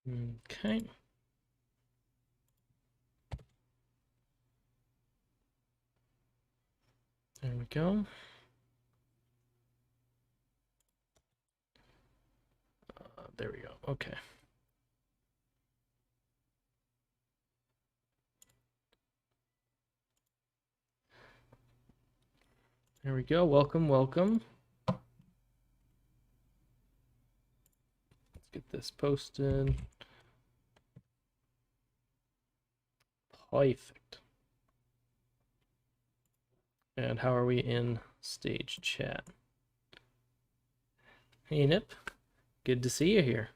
Okay. There we go. There we go. Okay. There we go. Welcome, welcome. Let's get this posted. Perfect. And how are we in stage chat? Hey, Nip. Good to see you here.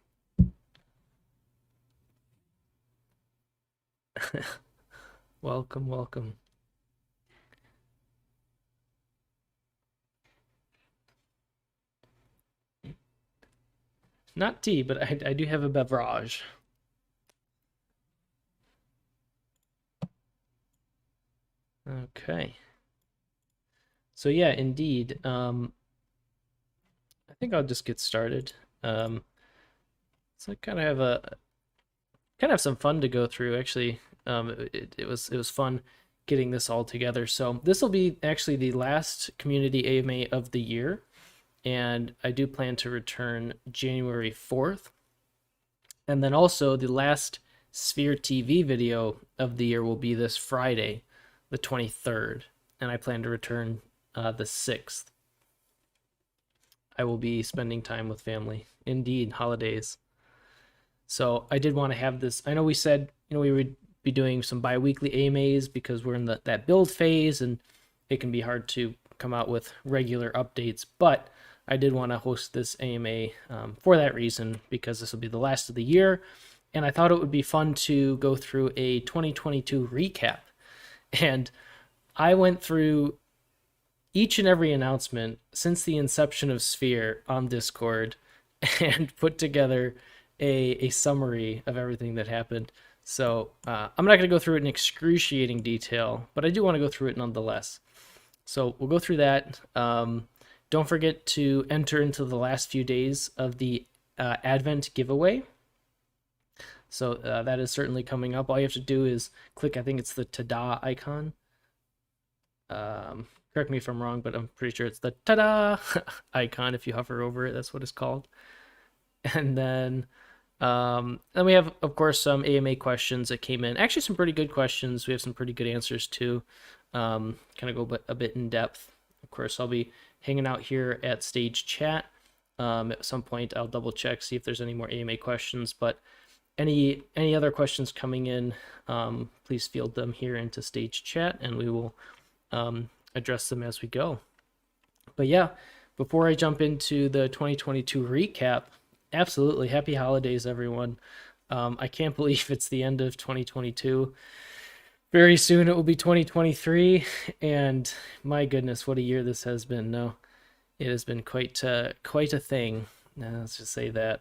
Welcome, welcome. Not tea, but I do have a beverage. Okay. So yeah, indeed. I think I'll just get started. So I kind of have some fun to go through. Actually, it was fun getting this all together. So this will be actually the last community AMA of the year, and I do plan to return January 4th. And then also the last Sphere TV video of the year will be this Friday, the 23rd, and I plan to return the 6th. I will be spending time with family. Indeed, holidays. So I did want to have this. I know we said, we would be doing some bi-weekly AMAs because we're in that build phase and it can be hard to come out with regular updates, but I did want to host this AMA for that reason, because this will be the last of the year, and I thought it would be fun to go through a 2022 recap. And I went through each and every announcement since the inception of Sphere on Discord and put together a summary of everything that happened. So I'm not going to go through it in excruciating detail, but I do want to go through it nonetheless. So we'll go through that. Don't forget to enter into the last few days of the Advent giveaway. So that is certainly coming up. All you have to do is click, I think it's the ta-da icon. Correct me if I'm wrong, but I'm pretty sure it's the ta-da icon. If you hover over it, that's what it's called. And then we have, of course, some AMA questions that came in. Actually, some pretty good questions. We have some pretty good answers too. Kind of go a bit in depth. Of course, I'll be hanging out here at stage chat. At some point, I'll double check, see if there's any more AMA questions. But any other questions coming in, please field them here into stage chat, and we will address them as we go. But yeah, before I jump into the 2022 recap, absolutely happy holidays, everyone. I can't believe it's the end of 2022. Very soon it will be 2023, and my goodness, what a year this has been. No, it has been quite a thing. Let's just say that.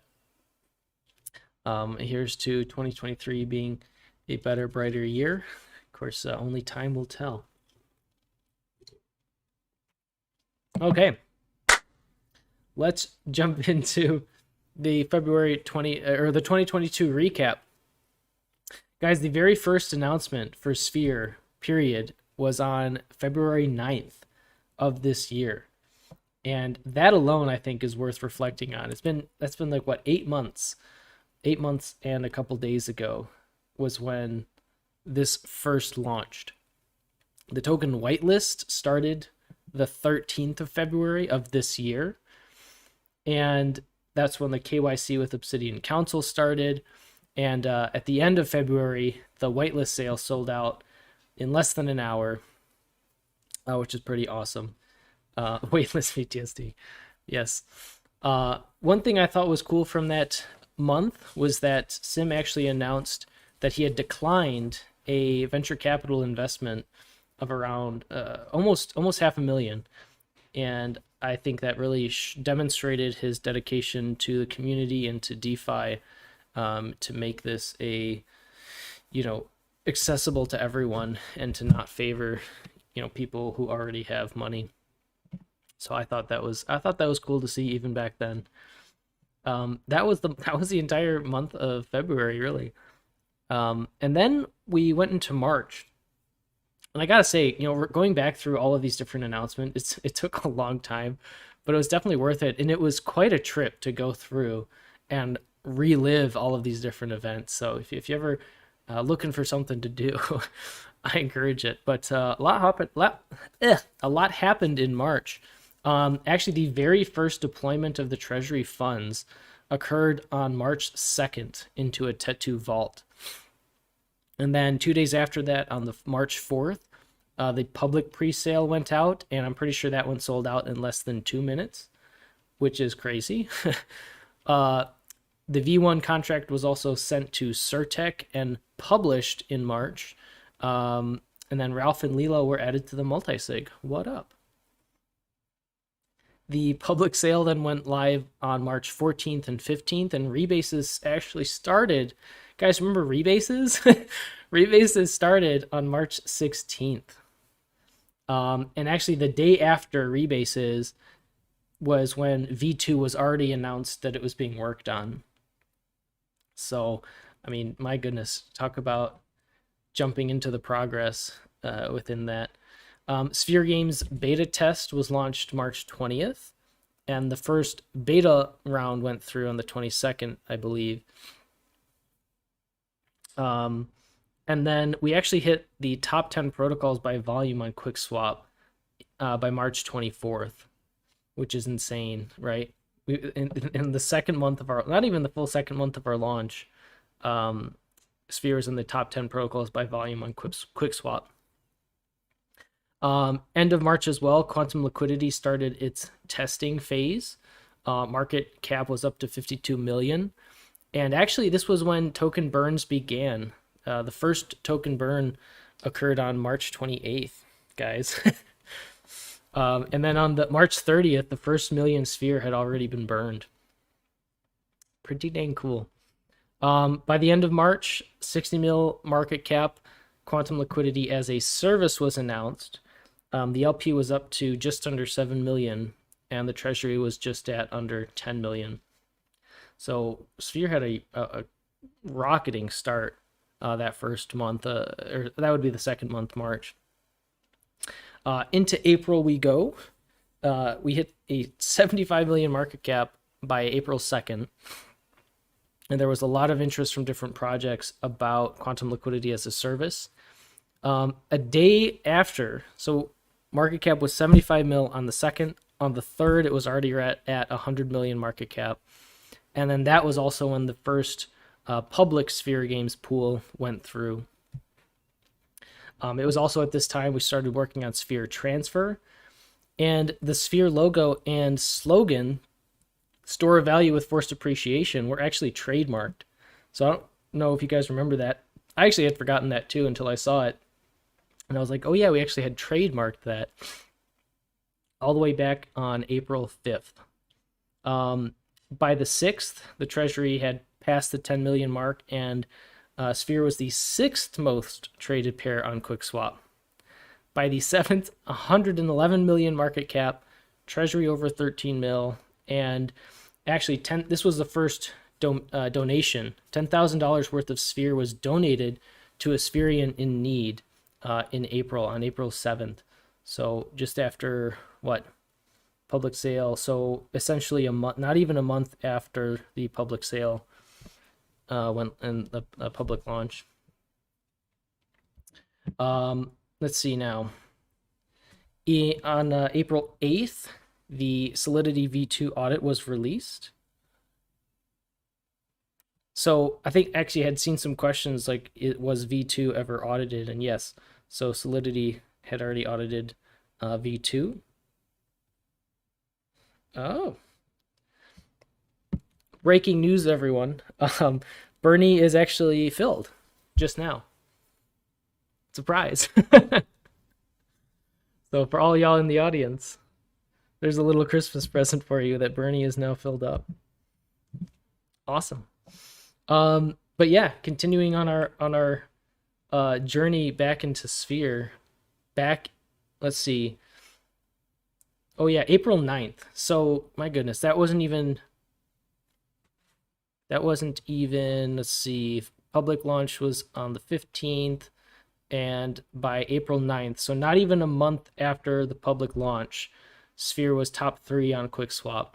Here's to 2023 being a better, brighter year. Of course, only time will tell. Okay, let's jump into the February 20 or the 2022 recap. Guys, the very first announcement for Sphere, period, was on February 9th of this year. And that alone, I think, is worth reflecting on. That's been like, what, 8 months? 8 months and a couple days ago was when this first launched. The token whitelist started the 13th of February of this year. And that's when the KYC with Obsidian Council started. And at the end of February, the whitelist sale sold out in less than an hour, which is pretty awesome. Waitlist PTSD. Yes. One thing I thought was cool from that month was that Sim actually announced that he had declined a venture capital investment of around almost $500,000, and I think that really demonstrated his dedication to the community and to DeFi, to make this accessible to everyone and to not favor people who already have money. So I thought that was cool to see even back then. That was the entire month of February, really. And then we went into March. And I gotta say, we're going back through all of these different announcements. It took a long time, but it was definitely worth it. And it was quite a trip to go through and relive all of these different events. So if you ever looking for something to do, I encourage it. But a lot happened in March. Actually, the very first deployment of the Treasury funds occurred on March 2nd into a T2 vault. And then 2 days after that, on the March 4th, the public pre-sale went out, and I'm pretty sure that one sold out in less than 2 minutes, which is crazy. The V1 contract was also sent to Certec and published in March. And then Ralph and Lilo were added to the multisig. What up? The public sale then went live on March 14th and 15th, and rebases actually started. Guys, remember rebases? Rebases started on March 16th. And actually, the day after rebases was when V2 was already announced that it was being worked on. So, I mean, my goodness, talk about jumping into the progress within that. Sphere Games beta test was launched March 20th, and the first beta round went through on the 22nd, I believe. And then we actually hit the top 10 protocols by volume on QuickSwap by March 24th, which is insane, right? In the second month of our, not even the full second month of our launch, Sphere is in the top 10 protocols by volume on QuickSwap. End of March as well, Quantum Liquidity started its testing phase. Market cap was up to 52 million. And actually, this was when token burns began. The first token burn occurred on March 28th, guys. And then on the March 30th, the first million Sphere had already been burned. Pretty dang cool. By the end of March, 60 mil market cap, Quantum Liquidity as a service was announced. The LP was up to just under 7 million, and the treasury was just at under 10 million. So Sphere had a rocketing start that first month, or that would be the second month, March. Into April we go. We hit a 75 million market cap by April 2nd. And there was a lot of interest from different projects about Quantum Liquidity as a service. A day after, so market cap was 75 mil on the 2nd. On the 3rd, it was already at 100 million market cap. And then that was also when the first public Sphere Games pool went through. It was also at this time we started working on Sphere Transfer. And the Sphere logo and slogan, store of value with forced appreciation, were actually trademarked. So I don't know if you guys remember that. I actually had forgotten that too until I saw it. And I was like, oh yeah, we actually had trademarked that all the way back on April 5th. By the 6th, the treasury had passed the 10 million mark, and Sphere was the 6th most traded pair on QuickSwap. By the 7th, 111 million market cap, treasury over 13 mil, and actually this was the first donation. $10,000 worth of Sphere was donated to a Spherian in need on April 7th. So just after public sale. So essentially a month, not even a month after the public sale went in the public launch. Let's see now. On April 8th, the Solidity V2 audit was released. So I think actually I had seen some questions like, was V2 ever audited? And yes, so Solidity had already audited V2. Oh. Breaking news, everyone. Bernie is actually filled just now. Surprise. So for all y'all in the audience, there's a little Christmas present for you that Bernie is now filled up. Awesome. But yeah, continuing on our journey back into Sphere. Let's see. Oh yeah, April 9th. So my goodness, that wasn't even That wasn't even, let's see, public launch was on the 15th, and by April 9th, so not even a month after the public launch, Sphere was top 3 on QuickSwap,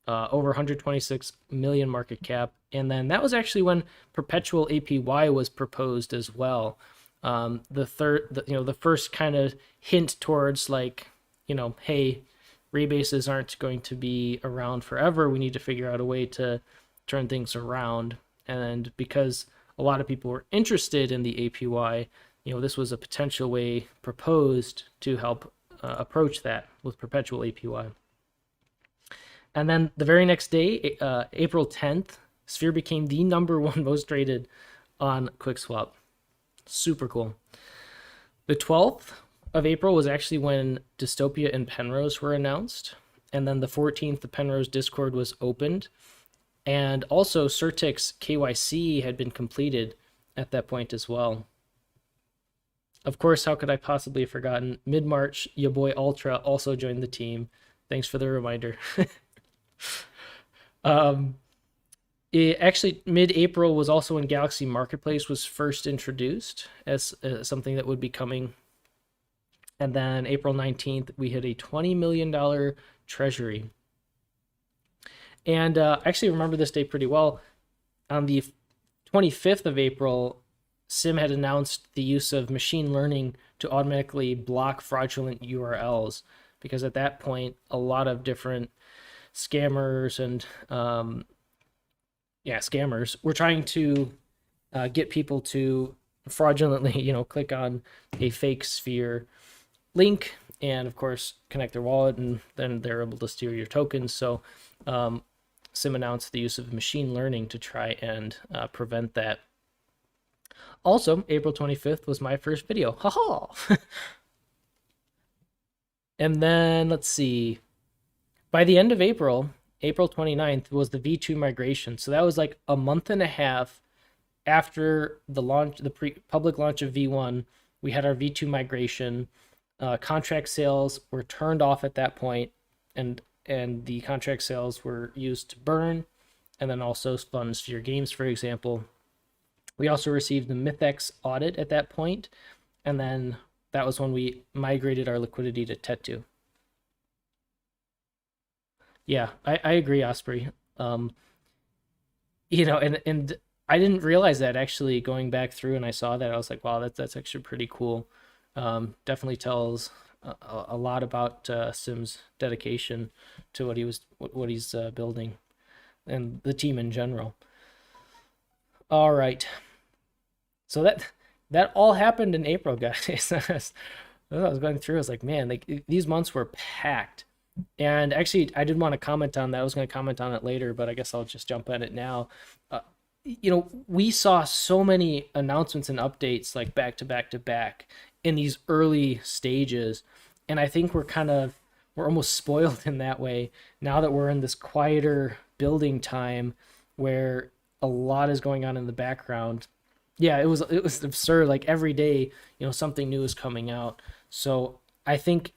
over 126 million market cap. And then that was actually when perpetual APY was proposed as well. The first kind of hint towards like, hey, rebases aren't going to be around forever. We need to figure out a way to turn things around. And because a lot of people were interested in the APY, this was a potential way proposed to help approach that with perpetual APY. And then the very next day, April 10th, Sphere became the #1 most traded on QuickSwap. Super cool. The 12th of April was actually when Dystopia and Penrose were announced. And then the 14th, the Penrose Discord was opened. And also Certic's KYC had been completed at that point as well. Of course, how could I possibly have forgotten? Mid-March, your boy Ultra also joined the team. Thanks for the reminder. Actually, mid-April was also when Galaxy Marketplace was first introduced as something that would be coming. And then April 19th, we hit a $20 million treasury. And I actually remember this day pretty well. On the 25th of April, SIM had announced the use of machine learning to automatically block fraudulent URLs, because at that point, a lot of different scammers and scammers were trying to get people to fraudulently, click on a fake Sphere link and, of course, connect their wallet, and then they're able to steal your tokens. So SIM announced the use of machine learning to try and prevent that. Also, April 25th was my first video. Ha-ha! And then, let's see. By the end of April, April 29th, was the V2 migration. So that was like a month and a half after the launch, the public launch of V1. We had our V2 migration. Contract sales were turned off at that point, and the contract sales were used to burn, and then also fund Sphere games, for example. We also received the MythX audit at that point, and then that was when we migrated our liquidity to Tetu. Yeah, I agree, Osprey. And I didn't realize that, actually, going back through and I saw that. I was like, wow, that's actually pretty cool. Definitely tells a lot about Sim's dedication to what he's building, and the team in general. All right. So that all happened in April, guys. As I was going through, I was like, man, these months were packed. And actually, I did want to comment on that. I was going to comment on it later, but I guess I'll just jump at it now. We saw so many announcements and updates like back to back to back in these early stages. And I think we're almost spoiled in that way now that we're in this quieter building time where a lot is going on in the background. Yeah, it was absurd. Like every day, something new is coming out. So I think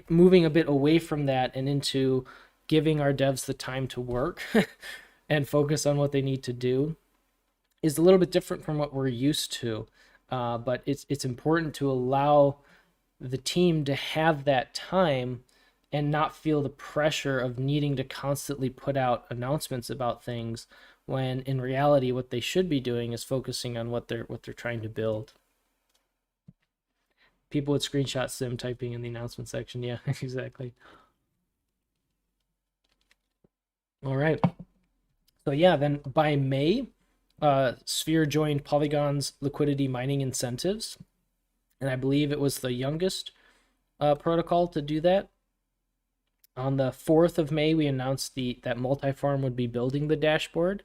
moving a bit away from that and into giving our devs the time to work and focus on what they need to do is a little bit different from what we're used to. But it's important to allow the team to have that time and not feel the pressure of needing to constantly put out announcements about things, when in reality what they should be doing is focusing on what they're trying to build. People would screenshot Sim typing in the announcement section. Yeah, exactly. All right. So yeah, then by May, Sphere joined Polygon's liquidity mining incentives, and I believe it was the youngest protocol to do that. On the 4th of May, we announced that Multifarm would be building the dashboard.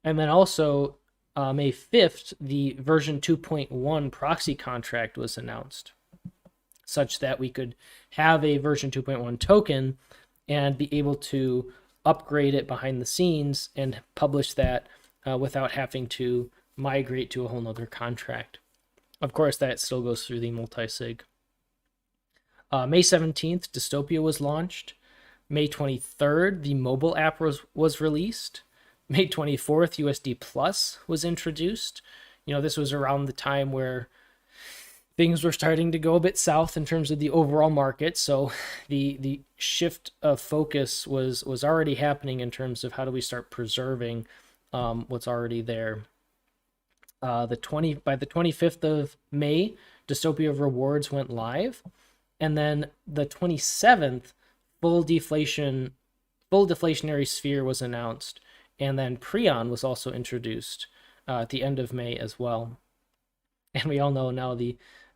And then also, May 5th, the version 2.1 proxy contract was announced, such that we could have a version 2.1 token and be able to upgrade it behind the scenes and publish that without having to migrate to a whole nother contract. Of course, that still goes through the multi-sig. May 17th, Dystopia was launched. May 23rd, the mobile app was released. May 24th, USD Plus was introduced. This was around the time where things were starting to go a bit south in terms of the overall market. So the shift of focus was already happening in terms of how do we start preserving what's already there. By the 25th of May, Dystopia Rewards went live, and then the 27th, full deflationary sphere was announced, and then Prion was also introduced at the end of May as well. And we all know now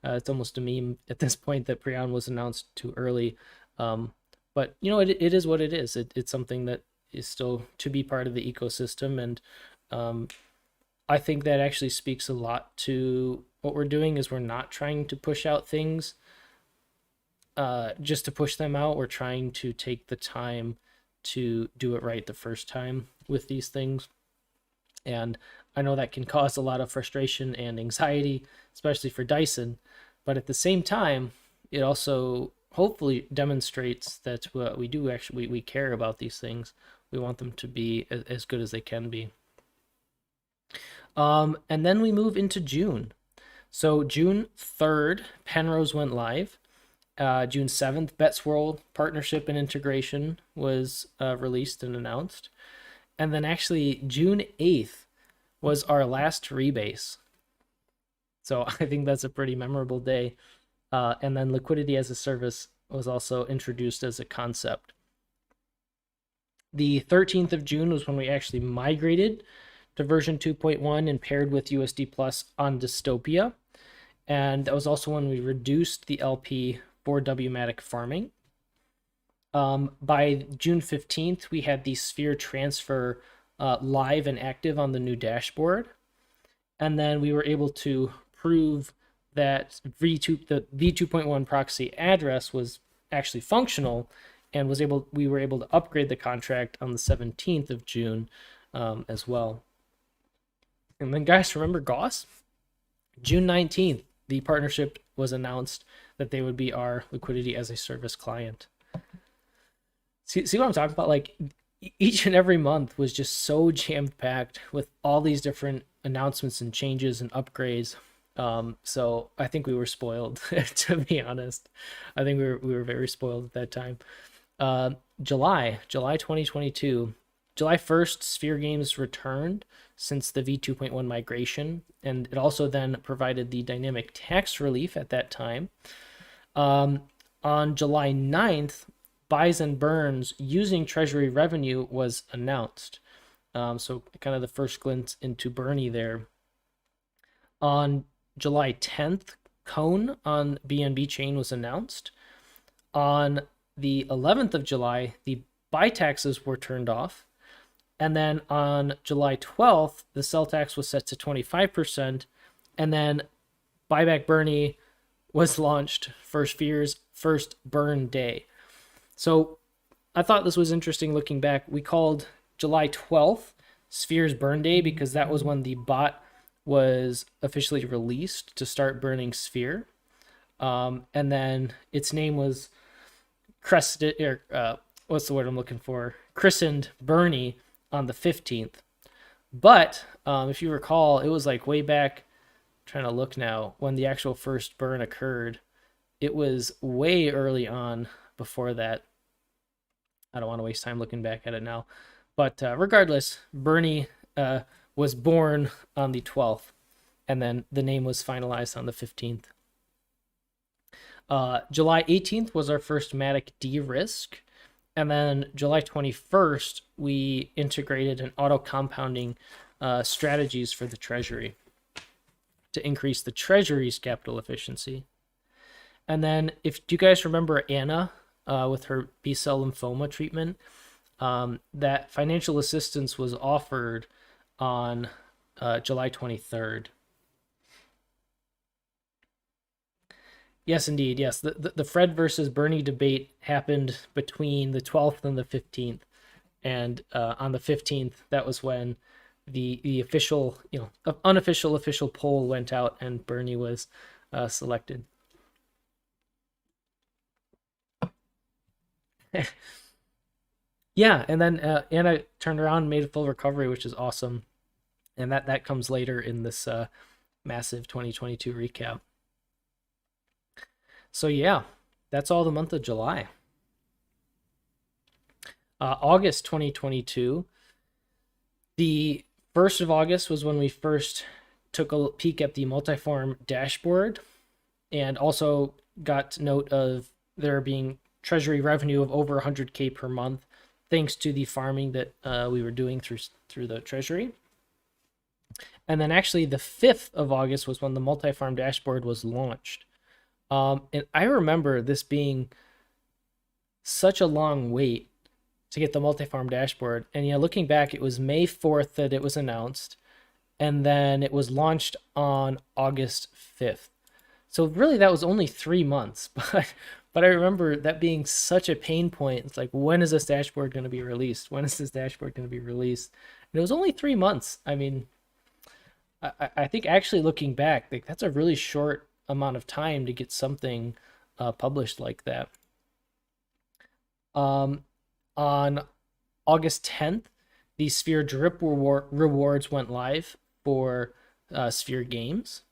it's almost a meme at this point that Prion was announced too early. But it is what it is. It's something that is still to be part of the ecosystem, and I think that actually speaks a lot to what we're doing. Is we're not trying to push out things just to push them out. We're trying to take the time to do it right the first time with these things. And I know that can cause a lot of frustration and anxiety, especially for Dyson. But at the same time, it also hopefully demonstrates that we do actually, we care about these things. We want them to be as good as they can be. And then we move into June. So June 3rd, Penrose went live. June 7th, BetSwirl partnership and integration was released and announced. And then actually June 8th was our last rebase. So I think that's a pretty memorable day. And then liquidity as a service was also introduced as a concept. The 13th of June was when we actually migrated to version 2.1 and paired with USD Plus on Dystopia. And that was also when we reduced the LP for W-matic farming. By June 15th, we had the Sphere transfer live and active on the new dashboard. And then we were able to prove that the v2.1 proxy address was actually functional, and we were able to upgrade the contract on the 17th of June as well. And then guys, remember Gauss? June 19th, the partnership was announced that they would be our liquidity as a service client. See what I'm talking about? Like, each and every month was just so jam-packed with all these different announcements and changes and upgrades. So I think we were spoiled, to be honest. I think we were very spoiled at that time. July 2022, July 1st, Sphere Games returned since the v2.1 migration, and it also then provided the dynamic tax relief at that time. On July 9th, buys and burns using treasury revenue was announced. So kind of the first glimpse into Bernie there. On July 10th, Cone on BNB chain was announced. On the 11th of July, the buy taxes were turned off. And then on July 12th, the sell tax was set to 25%. And then Buyback Bernie was launched for Sphere's first burn day. So I thought this was interesting looking back. We called July 12th Sphere's burn day because that was when the bot was officially released to start burning Sphere. And then its name was christened Bernie on the 15th. But if you recall, it was like way back, I'm trying to look now, when the actual first burn occurred. It was way early on before that. I don't want to waste time looking back at it now. But regardless, Bernie was born on the 12th, and then the name was finalized on the 15th. July 18th was our first Matic de-risk, and then July 21st, we integrated an auto-compounding strategies for the Treasury to increase the Treasury's capital efficiency. And then, do you guys remember Anna with her B-cell lymphoma treatment? That financial assistance was offered on July 23rd. Yes, indeed. Yes, the Fred versus Bernie debate happened between the 12th and the 15th, and on the 15th, that was when the official, unofficial official poll went out, and Bernie was selected. Yeah, and then Anna turned around and made a full recovery, which is awesome. And that comes later in this massive 2022 recap. So yeah, that's all the month of July. August 2022, the 1st of August was when we first took a peek at the multi-farm dashboard, and also got note of there being treasury revenue of over 100K per month, thanks to the farming that we were doing through the treasury. And then actually the 5th of August was when the multi-farm dashboard was launched. And I remember this being such a long wait to get the multi-farm dashboard. And looking back, it was May 4th that it was announced, and then it was launched on August 5th. So really that was only 3 months, but I remember that being such a pain point. It's like, when is this dashboard going to be released? When is this dashboard going to be released? And it was only 3 months. I mean, I think actually looking back, like that's a really short amount of time to get something published like that. On August 10th, the Sphere Drip rewards went live for Sphere Games.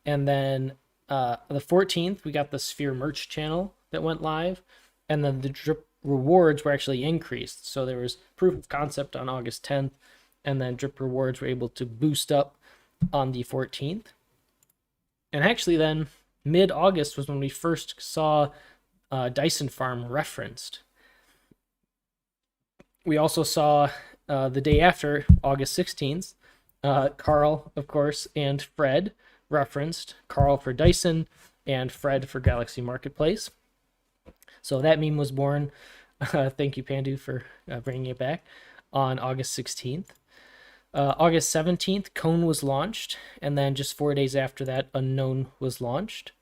And then the 14th, we got the Sphere merch channel that went live. And then the Drip rewards were actually increased. So there was proof of concept on August 10th, and then Drip rewards were able to boost up on the 14th. And actually then mid-August was when we first saw Dyson Farm referenced. We also saw the day after, August 16th, Carl, of course, and Fred referenced. Carl for Dyson and Fred for Galaxy Marketplace. So that meme was born. Thank you, Pandu, for bringing it back on August 16th. August 17th, Cone was launched, and then just 4 days after that, Unknown was launched.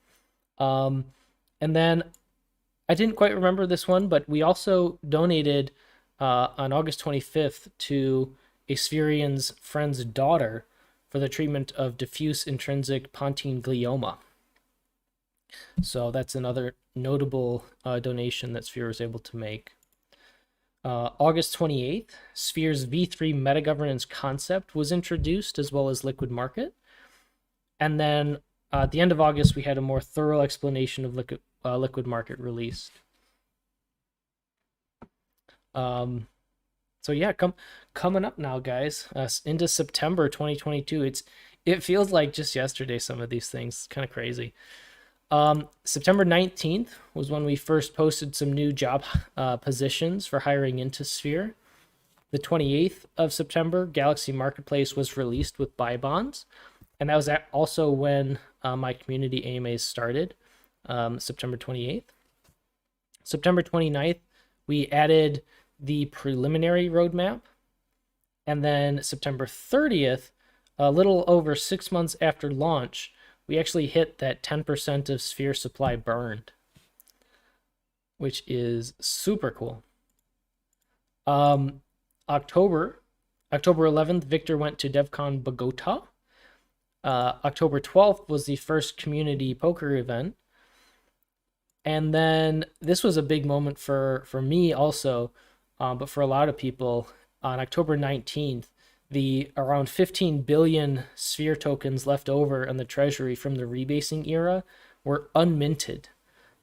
And then I didn't quite remember this one, but we also donated on August 25th to a Spherian's friend's daughter for the treatment of diffuse intrinsic pontine glioma. So that's another notable donation that Sphere was able to make. August 28th, Sphere's V3 meta-governance concept was introduced, as well as Liquid Market. And then at the end of August, we had a more thorough explanation of Liquid Market released. So yeah, coming up now, guys, into September 2022. It feels like just yesterday, some of these things. Kind of crazy. September 19th was when we first posted some new job positions for hiring into Sphere. The 28th of September, Galaxy Marketplace was released with buy bonds. And that was also when my community AMAs started, September 28th. September 29th, we added the preliminary roadmap. And then September 30th, a little over 6 months after launch, we actually hit that 10% of Sphere supply burned, which is super cool. October 11th, Victor went to DevCon Bogota. October 12th was the first community poker event. And then this was a big moment for me also, but for a lot of people. On October 19th, the around 15 billion Sphere tokens left over in the treasury from the rebasing era were unminted.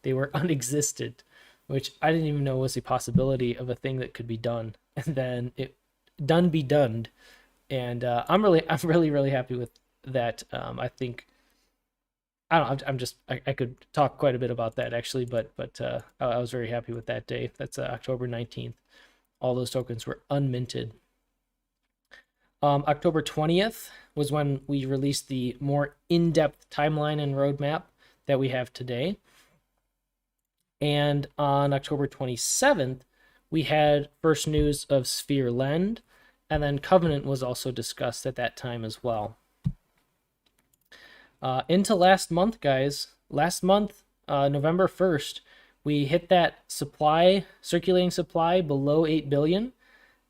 They were unexisted, which I didn't even know was a possibility of a thing that could be done. And then it done be done. And I'm really happy with that. I think, I don't know, I could talk quite a bit about that actually, but I was very happy with that day. That's October 19th. All those tokens were unminted. October 20th was when we released the more in-depth timeline and roadmap that we have today. And on October 27th, we had first news of Sphere Lend, and then Covenant was also discussed at that time as well. Into last month, guys. Last month, November 1st, we hit that circulating supply below 8 billion.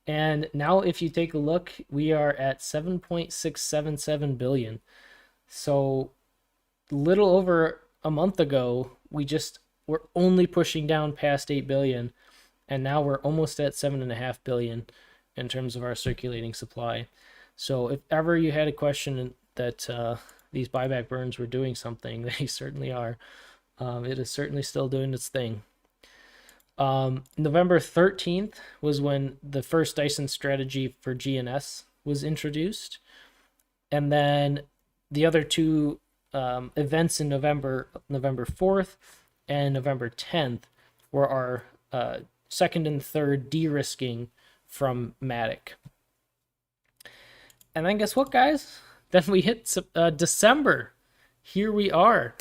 And now if you take a look, we are at 7.677 billion. So little over a month ago, we just were only pushing down past 8 billion. and now we're almost at 7.5 billion in terms of our circulating supply. So if ever you had a question that these buyback burns were doing something, they certainly are. It is certainly still doing its thing. November 13th was when the first Dyson strategy for GNS was introduced. And then the other two events in November, November 4th and November 10th, were our second and third de-risking from Matic. And then guess what, guys? Then we hit December. Here we are.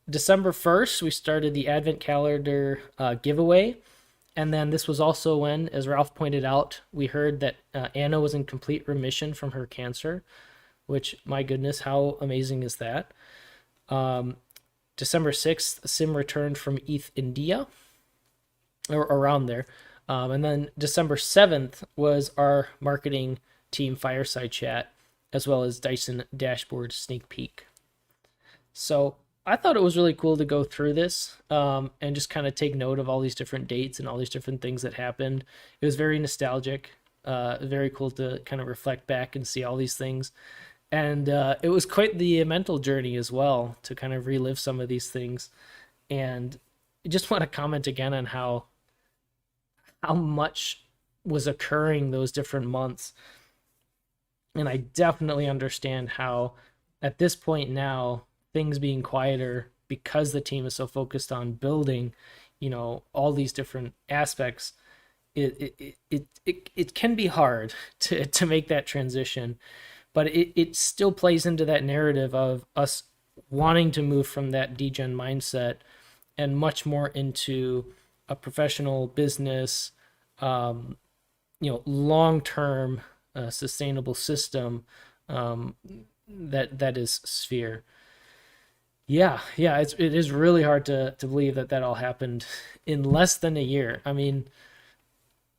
December 1st, we started the Advent Calendar giveaway. And then this was also when, as Ralph pointed out, we heard that Anna was in complete remission from her cancer, which, my goodness, how amazing is that? December 6th, Sim returned from ETH India, or around there. And then December 7th was our marketing team fireside chat, as well as Dyson dashboard sneak peek. So I thought it was really cool to go through this and just kind of take note of all these different dates and all these different things that happened. It was very nostalgic, very cool to kind of reflect back and see all these things. And it was quite the mental journey as well to kind of relive some of these things. And I just want to comment again on how much was occurring those different months. And I definitely understand how at this point now, things being quieter because the team is so focused on building, all these different aspects, it can be hard to make that transition, but it still plays into that narrative of us wanting to move from that degen mindset and much more into a professional business, long-term sustainable system that is Sphere. Yeah, it is really hard to believe that all happened in less than a year. I mean,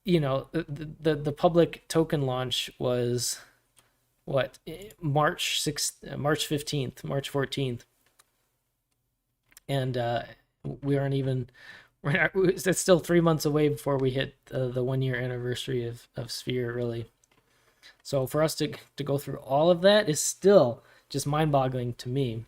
the public token launch was what, March 6th, March 15th, March 14th, and we aren't even. It's still 3 months away before we hit the 1 year anniversary of Sphere, really. So for us to go through all of that is still just mind-boggling to me.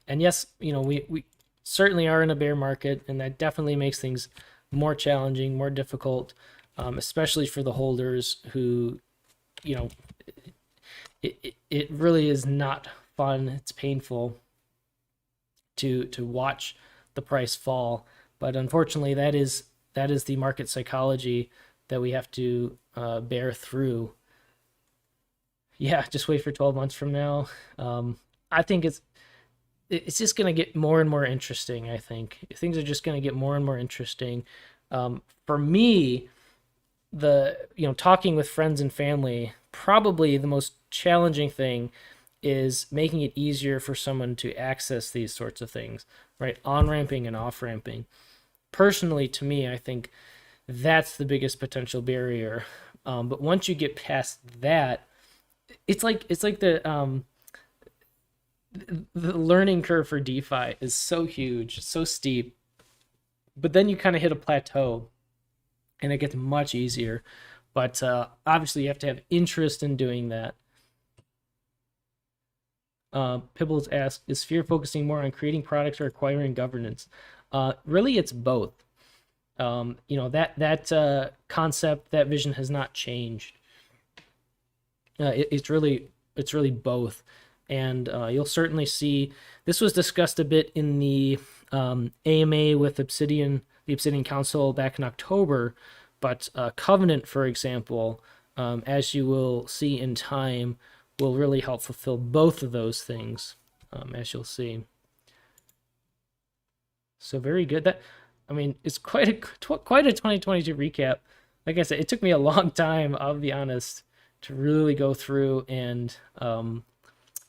And yes, we certainly are in a bear market, and that definitely makes things more challenging, more difficult, especially for the holders who, it really is not fun. It's painful to watch the price fall, but unfortunately, that is the market psychology that we have to bear through. Yeah, just wait for 12 months from now. I think it's just going to get more and more interesting. I think things are just going to get more and more interesting. For me, talking with friends and family, probably the most challenging thing is making it easier for someone to access these sorts of things, right? On-ramping and off-ramping. Personally, to me, I think that's the biggest potential barrier. But once you get past that, it's like the learning curve for DeFi is so huge, so steep, but then you kind of hit a plateau and it gets much easier. But obviously you have to have interest in doing that. Pibbles asks, is Sphere focusing more on creating products or acquiring governance? Really, it's both. That concept, that vision has not changed. It's really both. And you'll certainly see, this was discussed a bit in the AMA with the Obsidian Council back in October, but Covenant, for example, as you will see in time, will really help fulfill both of those things, as you'll see. So very good. It's quite a 2022 recap. Like I said, it took me a long time, I'll be honest, to really go through and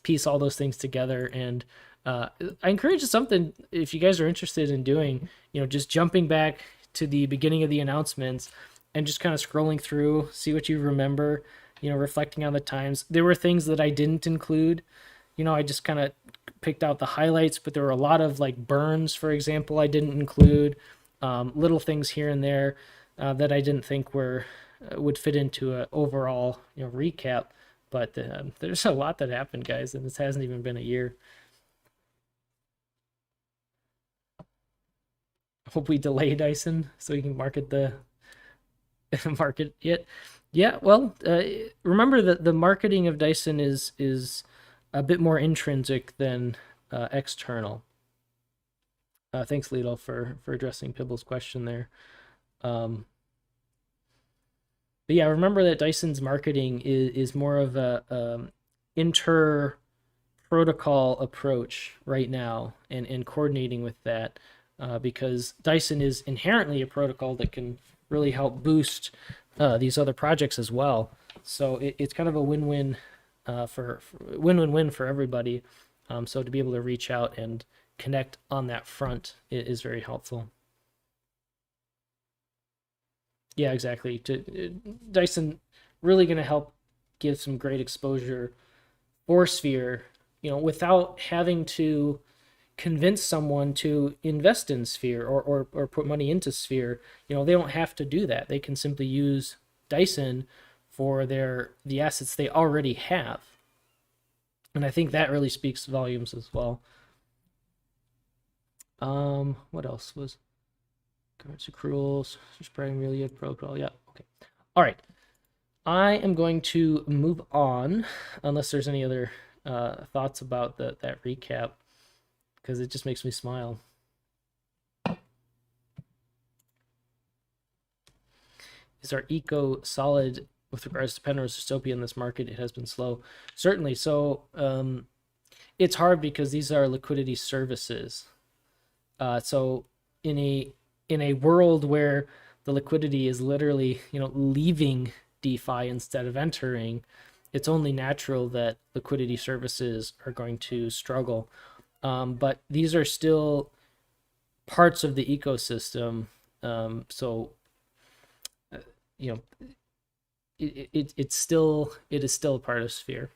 piece all those things together. And I encourage something, if you guys are interested in doing, just jumping back to the beginning of the announcements and just kind of scrolling through, see what you remember, reflecting on the times. There were things that I didn't include. I just kind of picked out the highlights, but there were a lot of like burns, for example, I didn't include. little things here and there that I didn't think were would fit into an overall recap. But there's a lot that happened, guys, and this hasn't even been a year. Hope we delay Dyson so we can market the market it. Yeah, well, remember that the marketing of Dyson is a bit more intrinsic than external. Thanks, Lidl, for addressing Pibble's question there. Um, but yeah, remember that Dyson's marketing is more of a inter protocol approach right now, and coordinating with that, because Dyson is inherently a protocol that can really help boost these other projects as well. So it's kind of a win-win for win-win-win for everybody. So to be able to reach out and connect on that front is very helpful. Yeah, exactly. Dyson really going to help give some great exposure for Sphere, without having to convince someone to invest in Sphere, or put money into Sphere. They don't have to do that. They can simply use Dyson for the assets they already have. And I think that really speaks volumes as well. What else was currency accruals, spreading really good protocol? Yeah, okay. All right. I am going to move on, unless there's any other thoughts about that recap, because it just makes me smile. Is our eco solid with regards to Penrose dystopia in this market? It has been slow, certainly. So it's hard because these are liquidity services. So in a world where the liquidity is literally leaving DeFi instead of entering, it's only natural that liquidity services are going to struggle. But these are still parts of the ecosystem. So you know, it is still a part of Sphere.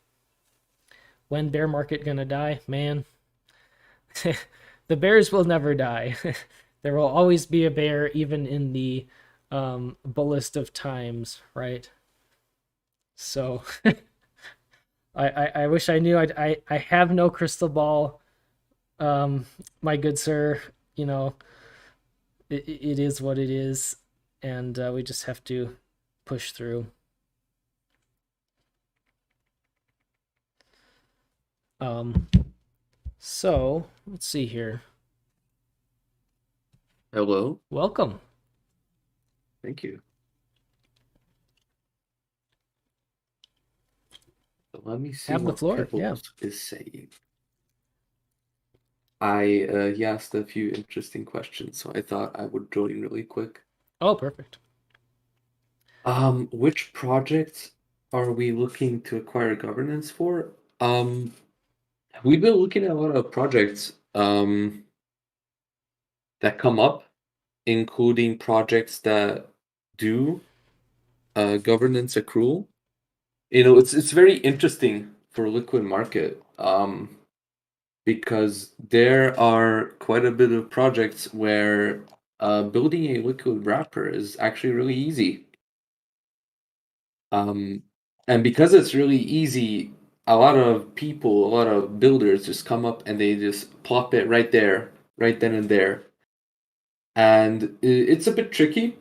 When bear market gonna die, man? The bears will never die. There will always be a bear, even in the bullest of times, right? So I wish I knew. I have no crystal ball, my good sir. You know, it is what it is, and we just have to push through. Um, so let's see here. Hello. Welcome. Thank you. So let me see Have the what floor. Yeah. Pibbles is saying. He asked a few interesting questions, so I thought I would join really quick. Oh, perfect. Which projects are we looking to acquire governance for? We've been looking at a lot of projects that come up, including projects that do governance accrual. It's very interesting for liquid market. Because there are quite a bit of projects where building a liquid wrapper is actually really easy. Um, and because it's really easy, a lot of people, a lot of builders just come up and they just plop it right there, right then and there. And it's a bit tricky.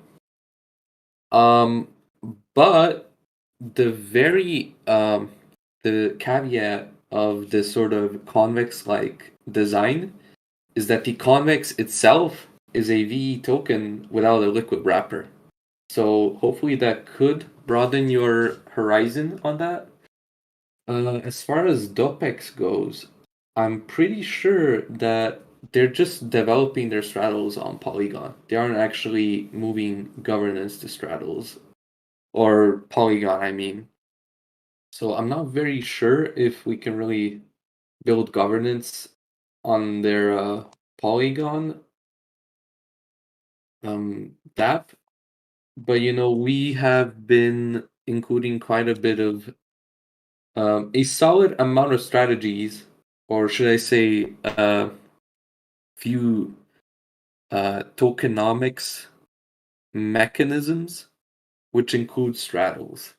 Um, but the very the caveat of this sort of convex like design is that the convex itself is a VE token without a liquid wrapper. So hopefully that could broaden your horizon on that. As far as Dopex goes, I'm pretty sure that they're just developing their straddles on Polygon. They aren't actually moving governance to straddles or Polygon, I mean. So I'm not very sure if we can really build governance on their Polygon DApp. But we have been including quite a bit of a solid amount of strategies, or should I say, few tokenomics mechanisms, which include straddles.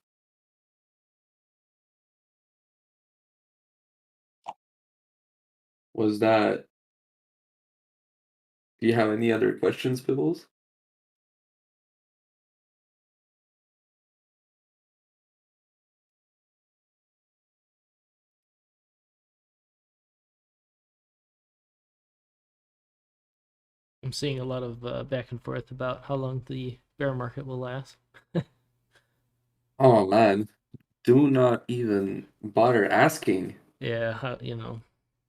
Was that? Do you have any other questions, Pibbles? I'm seeing a lot of back and forth about how long the bear market will last. Oh man, do not even bother asking. Yeah,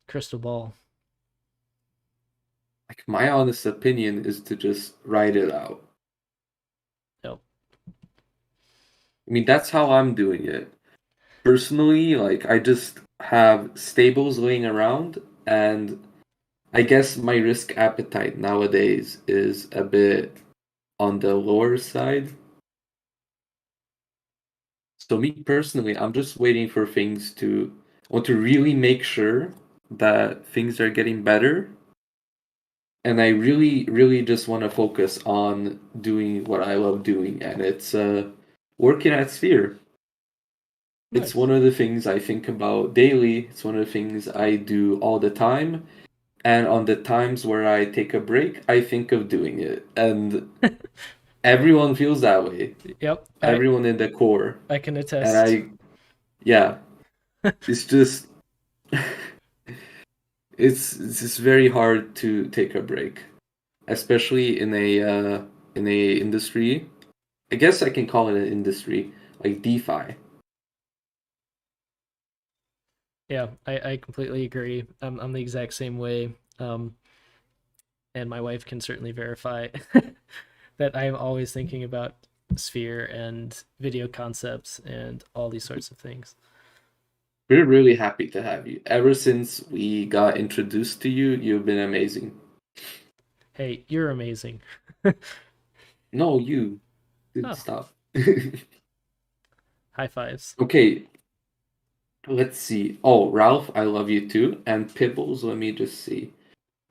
crystal ball. Like my honest opinion is to just write it out. Yep. I mean, that's how I'm doing it. Personally, like I just have stables laying around, and I guess my risk appetite nowadays is a bit on the lower side. So me personally, I'm just waiting for things to I want to really make sure that things are getting better. And I really, really just want to focus on doing what I love doing, and it's working at Sphere. It's Nice. one of the things I think about daily. It's one of the things I do all the time. And on the times where I take a break, I think of doing it. And everyone feels that way. Yep. I Everyone in the core. I can And attest. yeah, it's just, it's just very hard to take a break, especially in a industry. I guess I can call it an industry like DeFi. Yeah, I completely agree. I'm the exact same way. And my wife can certainly verify that I am always thinking about Sphere and video concepts and all these sorts of things. We're really happy to have you. Ever since we got introduced to you, you've been amazing. Hey, you're amazing. No, you. Dude, Oh, stop. high fives. Okay, let's see. Oh, Ralph, I love you too. And Pibbles, let me just see.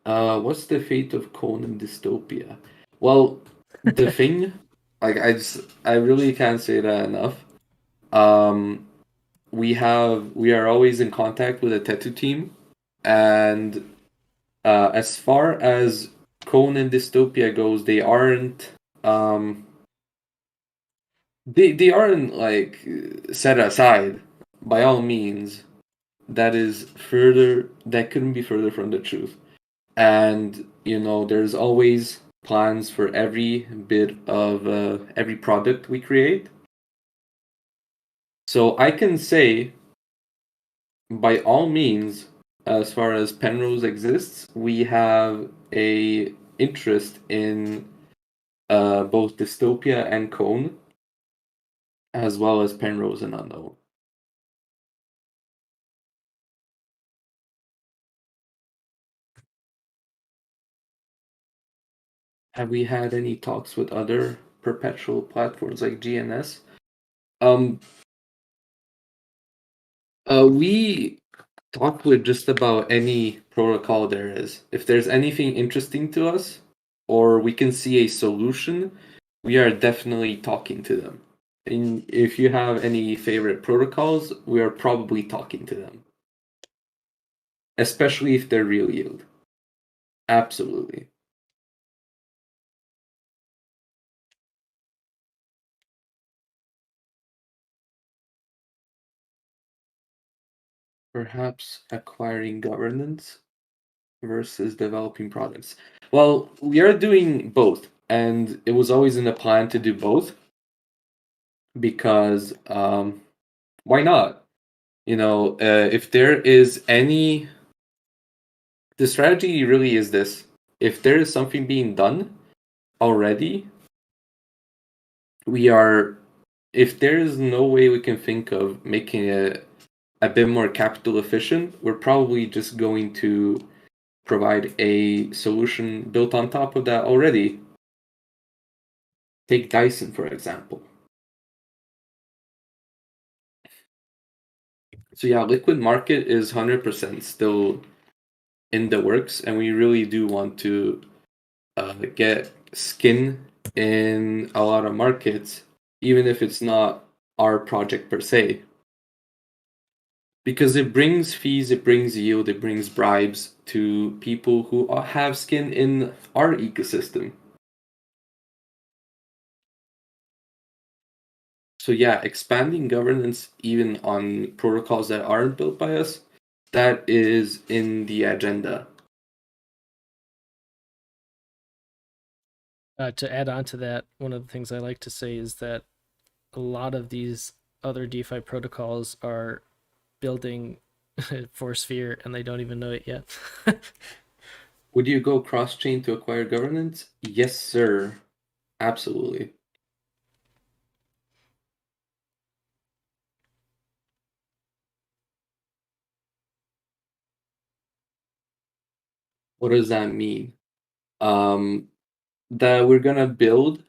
What's the fate of Conan Dystopia? Well, the thing, like I really can't say that enough. Um, we are always in contact with the Tetu team, and as far as Conan Dystopia goes, um they aren't like set aside by all means. That couldn't be further from the truth. And you know, there's always plans for every bit of every product we create. So I can say, by all means, as far as Penrose exists, we have a interest in both Dystopia and Cone, as well as Penrose and Unknown. Have we had any talks with other perpetual platforms like GNS? Um, we talk with just about any protocol there is. If there's anything interesting to us, or we can see a solution, we are definitely talking to them. And if you have any favorite protocols, we are probably talking to them, especially if they're real yield. Absolutely. Perhaps acquiring governance versus developing products. Well, we are doing both, and it was always in the plan to do both because why not? You know, if there is any, the strategy really is this: if there is something being done already, we are. If there is no way we can think of making it a bit more capital efficient, we're probably just going to provide a solution built on top of that already. Take Dyson, for example. So yeah, liquid market is 100% still in the works, and we really do want to get skin in a lot of markets, even if it's not our project per se. Because it brings fees, it brings yield, it brings bribes to people who have skin in our ecosystem. So yeah, expanding governance even on protocols that aren't built by us, that is in the agenda. To add on to that, one of the things I like to say is that a lot of these other DeFi protocols are building for Sphere and they don't even know it yet. Would you go cross-chain to acquire governance? Yes, sir. Absolutely. What does that mean? Um, that we're gonna build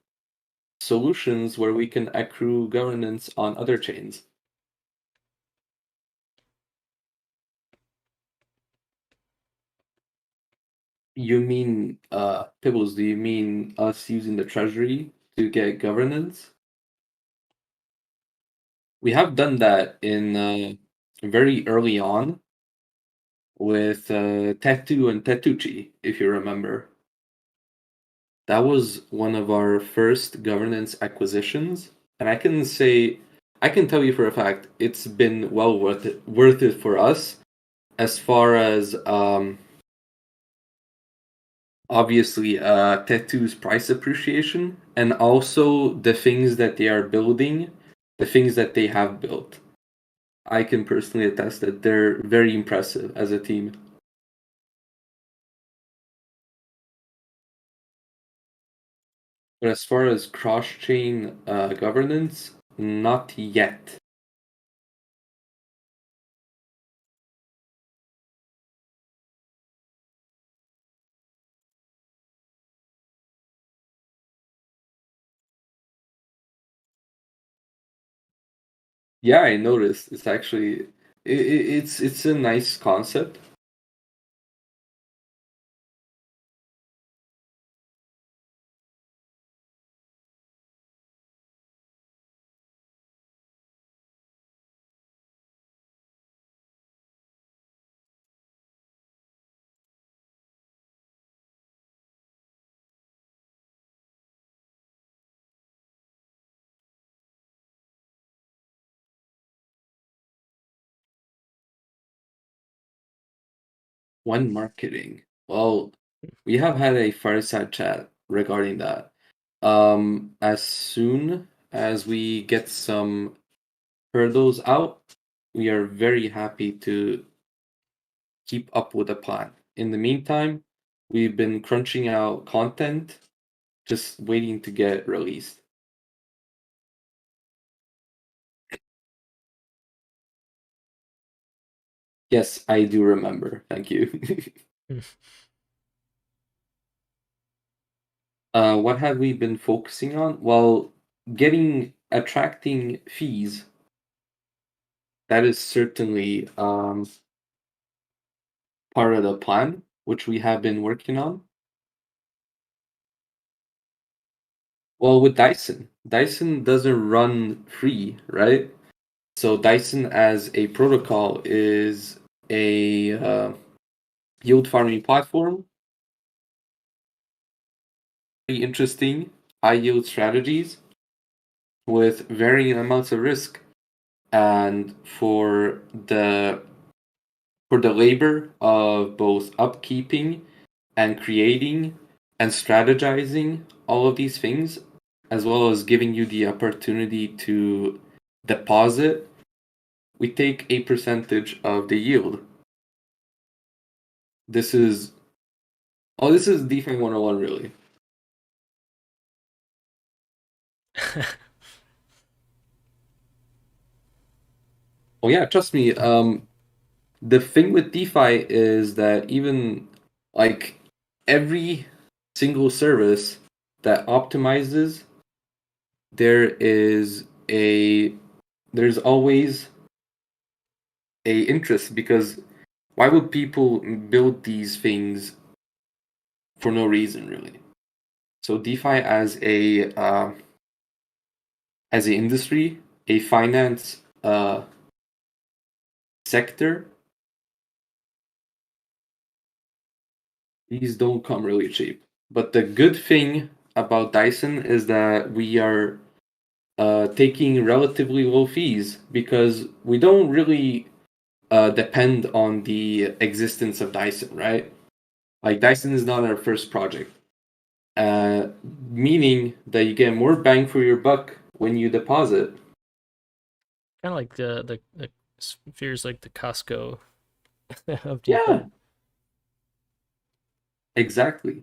solutions where we can accrue governance on other chains. You mean, Pibbles, do you mean us using the treasury to get governance? We have done that in very early on with Tattoo and Tatucci, if you remember. That was one of our first governance acquisitions, and I can tell you for a fact, it's been well worth it for us as far as obviously Tattoo's price appreciation and also the things that they are building, the things that they have built. I can personally attest that they're very impressive as a team. But as far as cross-chain governance, not yet. Yeah, I noticed. It's actually it's a nice concept. One marketing. Well, we have had a fireside chat regarding that. As soon as we get some hurdles out, we are very happy to keep up with the plan. In the meantime, we've been crunching out content, just waiting to get released. Yes, I do remember. Thank you. What have we been focusing on? Well, attracting fees. That is certainly part of the plan, which we have been working on. Well, with Dyson doesn't run free, right? So Dyson as a protocol is a yield farming platform. Very interesting high yield strategies with varying amounts of risk. And for the labor of both upkeeping and creating and strategizing all of these things, as well as giving you the opportunity to deposit, we take a percentage of the yield. This is this is DeFi 101 really. Oh yeah, trust me. The thing with DeFi is that even like every single service that optimizes, there is a there's always a interest because why would people build these things for no reason really? So DeFi as a industry, a finance sector, these don't come really cheap. But the good thing about Dyson is that we are taking relatively low fees because we don't really depend on the existence of Dyson, right? Like Dyson is not our first project, uh, meaning that you get more bang for your buck when you deposit. Kind of like the fears like the Costco of Yeah, DeFi. exactly.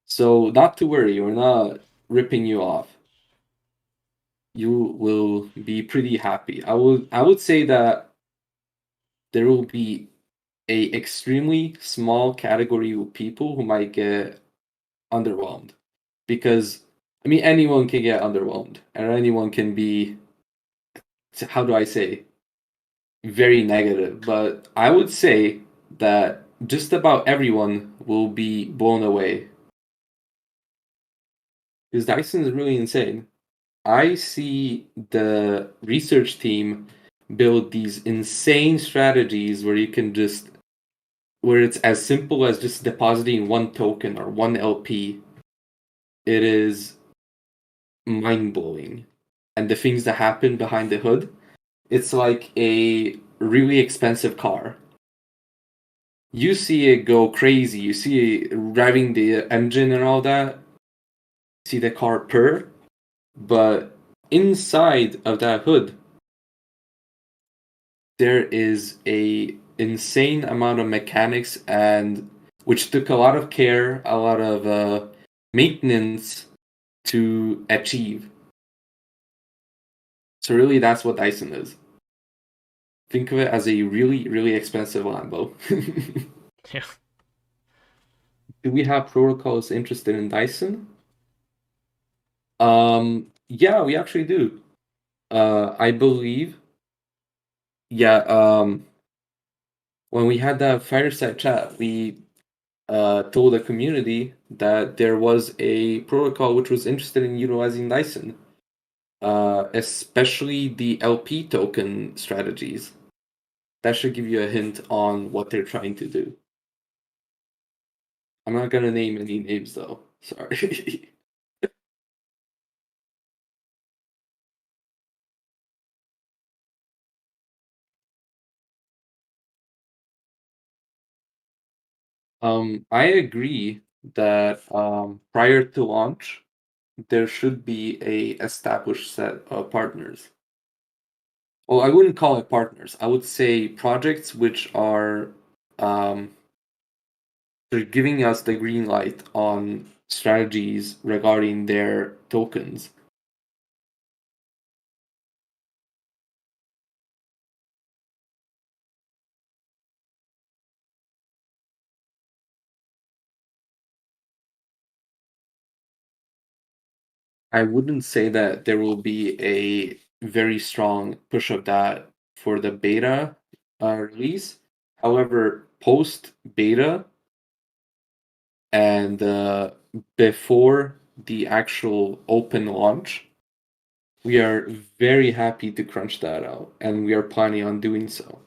So not to worry, we're not ripping you off. You will be pretty happy. I would say that there will be a extremely small category of people who might get underwhelmed because I mean anyone can get underwhelmed and anyone can be, how do I say, very negative, but I would say that just about everyone will be blown away because Dyson is really insane. I see the research team build these insane strategies where you can just where it's as simple as just depositing one token or one LP. It is mind blowing. And the things that happen behind the hood, it's like a really expensive car. You see it go crazy. You see it driving the engine and all that. See the car purr, but inside of that hood, there is a insane amount of mechanics and which took a lot of care, a lot of maintenance to achieve. So really, that's what Dyson is. Think of it as a really, really expensive Lambo. Yeah. Do we have protocols interested in Dyson? Yeah, we actually do. I believe, yeah, when we had that fireside chat, we told the community that there was a protocol which was interested in utilizing Dyson, especially the LP token strategies. That should give you a hint on what they're trying to do. I'm not gonna name any names though. Sorry. I agree that prior to launch, there should be a established set of partners. Well, I wouldn't call it partners. I would say projects which are um, they're giving us the green light on strategies regarding their tokens. I wouldn't say that there will be a very strong push of that for the beta release. However, post beta and before the actual open launch, we are very happy to crunch that out, and we are planning on doing so.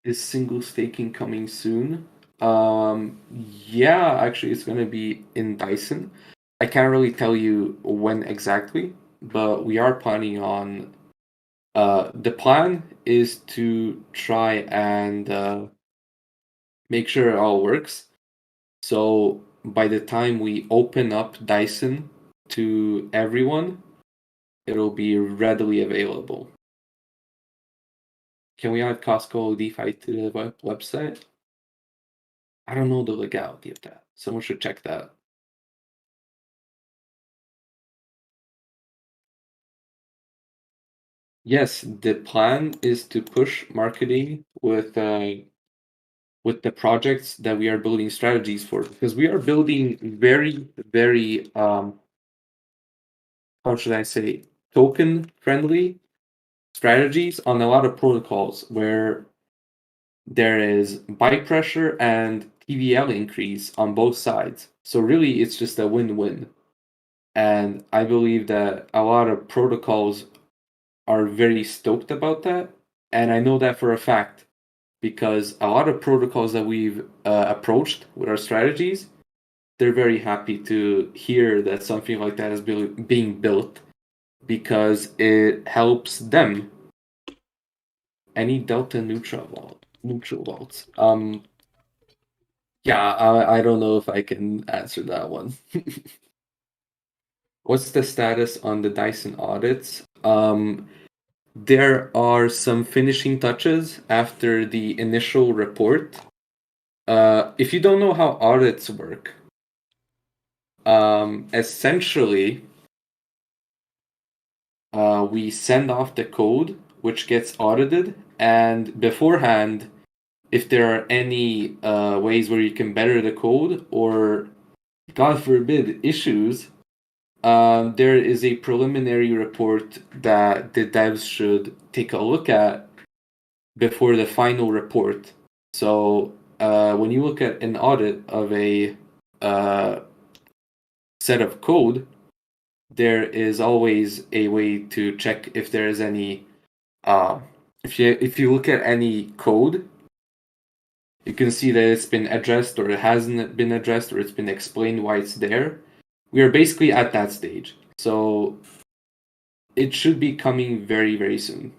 Is single staking coming soon? Yeah, actually, it's gonna be in Dyson. I can't really tell you when exactly, but we are planning on. The plan is to try and make sure it all works. So by the time we open up Dyson to everyone, it'll be readily available. Can we add Costco DeFi to the website? I don't know the legality of that. Someone should check that. Yes, the plan is to push marketing with with the projects that we are building strategies for, because we are building very, very how should I say, token friendly strategies on a lot of protocols where there is buy pressure and TVL increase on both sides. So really it's just a win-win. And I believe that a lot of protocols are very stoked about that. And I know that for a fact because a lot of protocols that we've approached with our strategies, they're very happy to hear that something like that is being built because it helps them. Any delta neutral vaults. Yeah, I don't know if I can answer that one. What's the status on the Dyson audits? There are some finishing touches after the initial report. If you don't know how audits work, essentially, we send off the code, which gets audited, and beforehand, if there are any ways where you can better the code or, God forbid, issues, there is a preliminary report that the devs should take a look at before the final report. So when you look at an audit of a uh, set of code, there is always a way to check if there is any. If you look at any code, you can see that it's been addressed or it hasn't been addressed or it's been explained why it's there. We are basically at that stage. So it should be coming very, very soon.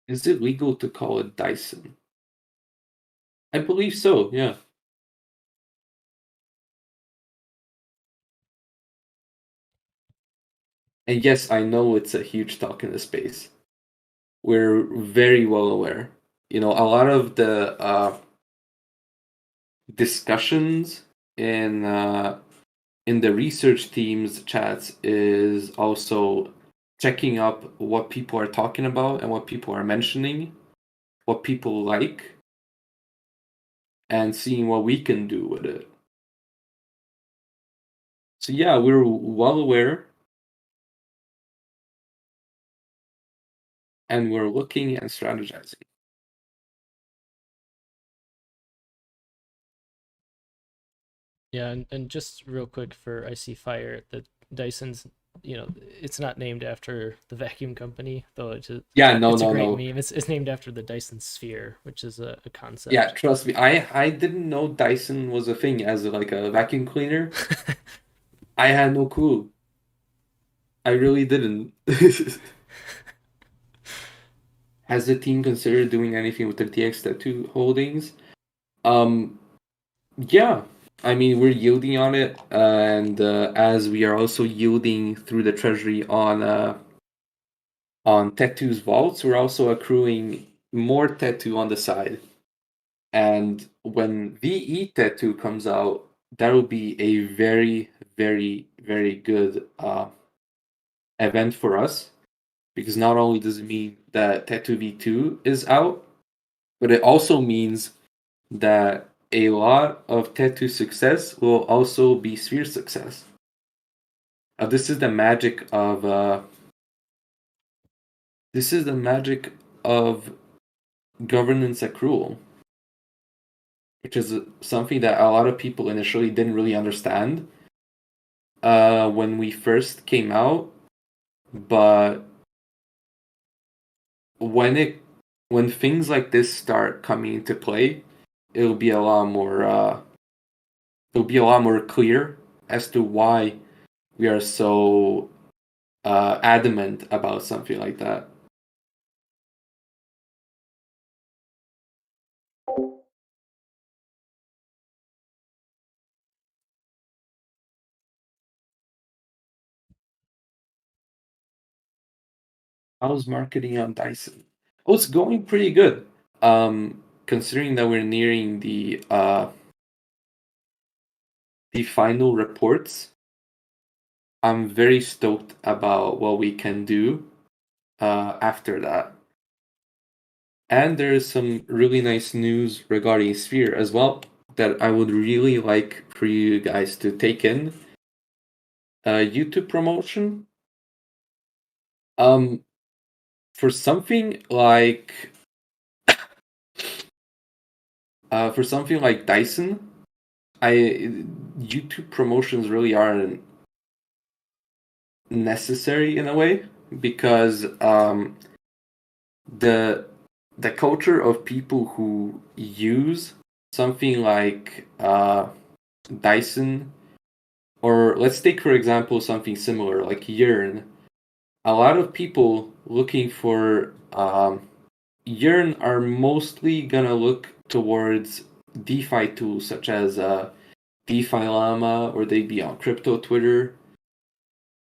Is it legal to call it Dyson? I believe so, yeah. And yes, I know it's a huge talk in the space. We're very well aware. You know, a lot of the discussions in the research teams chats is also checking up what people are talking about and what people are mentioning, what people like, and seeing what we can do with it. So yeah, we're well aware and we're looking and strategizing. Yeah, and just real quick for Icy Fire, the Dyson's, it's not named after the vacuum company, though Yeah, no, it's a no, great no. meme. It's named after the Dyson Sphere, which is a Yeah, concept. trust me. I didn't know Dyson was a thing as like a vacuum cleaner. I had no clue. I really didn't. Has the team considered doing anything with the TX Tattoo holdings? Um, yeah. I mean, we're yielding on it, and as we are also yielding through the treasury on Tattoo's vaults, we're also accruing more tattoo on the side. And when VE Tattoo comes out, that will be a very, very, very good event for us because not only does it mean that Tattoo V2 is out, but it also means that a lot of Tattoo success will also be Sphere success. This is the magic of governance accrual, which is something that a lot of people initially didn't really understand when we first came out, but when things like this start coming into play, it'll be a lot more clear as to why we are so adamant about something like that. How's marketing on Dyson? Oh, it's going pretty good. Considering that we're nearing the final reports, I'm very stoked about what we can do after that. And there is some really nice news regarding Sphere as well that I would really like for you guys to take in. YouTube promotion. Um, for something like Dyson, YouTube promotions really aren't necessary in a way because the the culture of people who use something like Dyson, or let's take for example something similar like Yearn. A lot of people looking for Yearn are mostly gonna look towards DeFi tools such as DeFi Llama, or they'd be on crypto Twitter,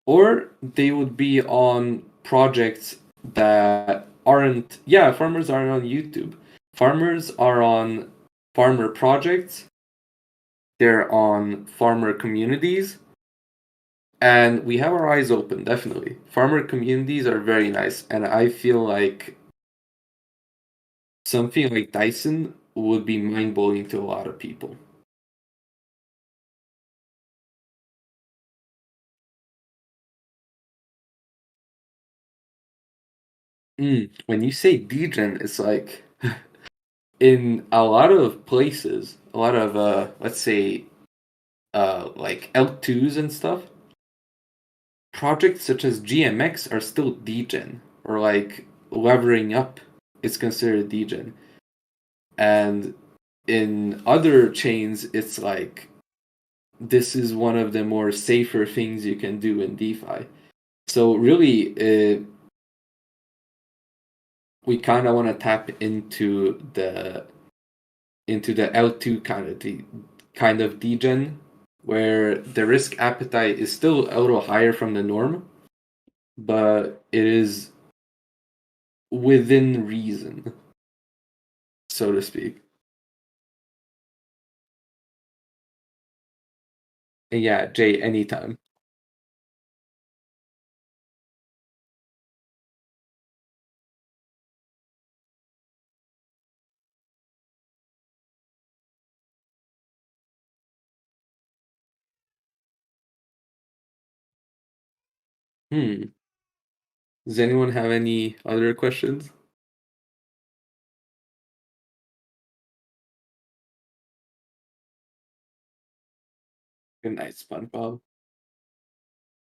or they would be on projects that aren't, yeah, farmers aren't on YouTube. Farmers are on farmer projects, they're on farmer communities, and we have our eyes open, definitely. Farmer communities are very nice, and I feel like something like Dyson would be mind blowing to a lot of people. When you say degen, it's like in a lot of places, a lot of let's say like L2s and stuff, projects such as GMX are still degen, or like levering up is considered degen. And in other chains, it's like this is one of the more safer things you can do in DeFi. So really, we kind of want to tap into the L2 kind of degen, where the risk appetite is still a little higher from the norm, but it is within reason, so to speak. And yeah, Jay, anytime. Hmm. Does anyone have any other questions? Good night, SpongeBob.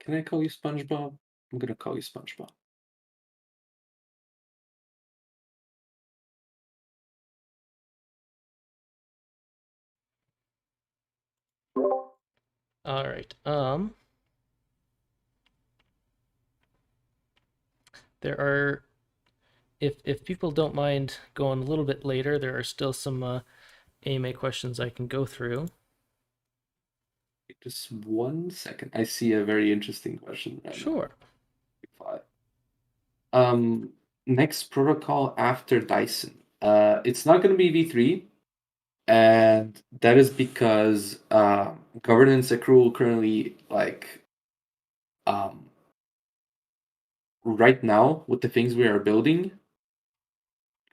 Can I call you SpongeBob? I'm gonna call you SpongeBob. All right. There are, if people don't mind going a little bit later, there are still some AMA questions I can go through. Just 1 second. I see a very interesting question right now. Sure. Um, Next protocol after Dyson. It's not going to be V3, and that is because governance accrual currently, like, um, right now with the things we are building,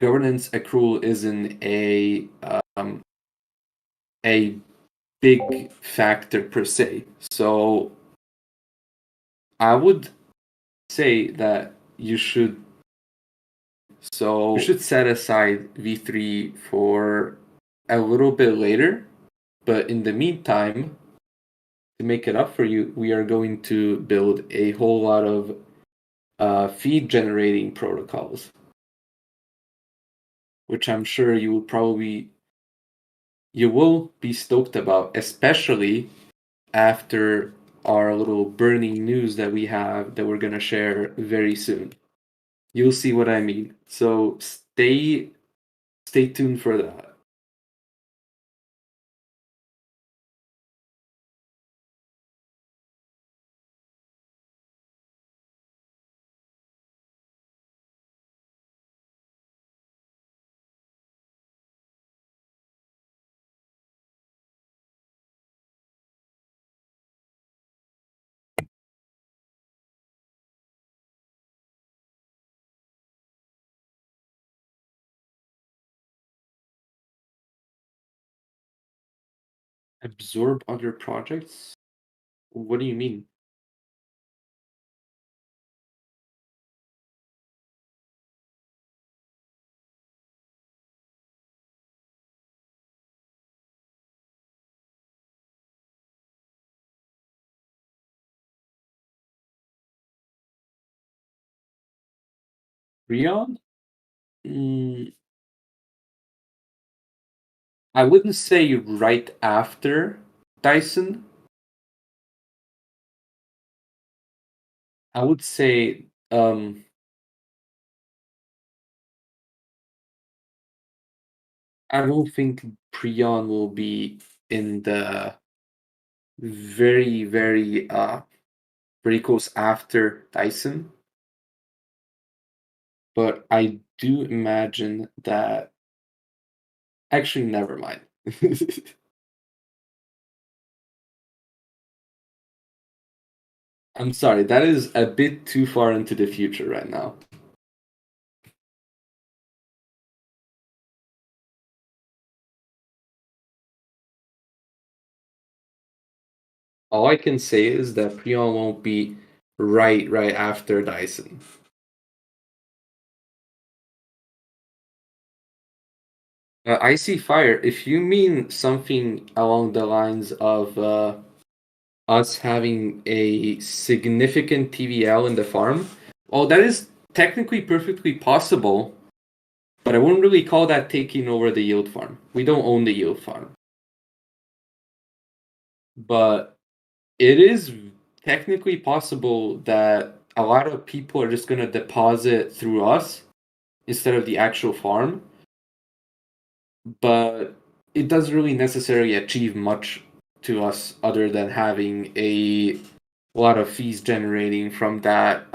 governance accrual isn't a big factor per se. So I would say that you should set aside V3 for a little bit later, but in the meantime, to make it up for you, we are going to build a whole lot of feed generating protocols, which I'm sure you will be stoked about, especially after our little burning news that we have that we're gonna share very soon. You'll see what I mean. So stay tuned for that. Absorb other projects? What do you mean? Rion? Mm, I wouldn't say right after Dyson. I would say I don't think Prion will be in the very close after Dyson, but I do imagine that actually never mind. I'm sorry, that is a bit too far into the future right now. All I can say is that Prion won't be right after Dyson. I see fire. If you mean something along the lines of us having a significant TVL in the farm, well, that is technically perfectly possible, but I wouldn't really call that taking over the yield farm. We don't own the yield farm. But it is technically possible that a lot of people are just going to deposit through us instead of the actual farm, but it doesn't really necessarily achieve much to us other than having a lot of fees generating from that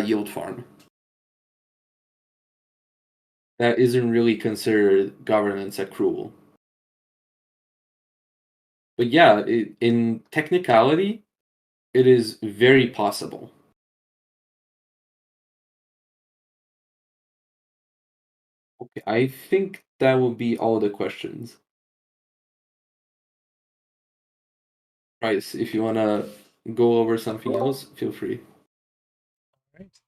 yield farm. That isn't really considered governance accrual. But yeah, in technicality, it is very possible. Okay, I think that will be all the questions. Bryce, if you want to go over something else, feel free. All right.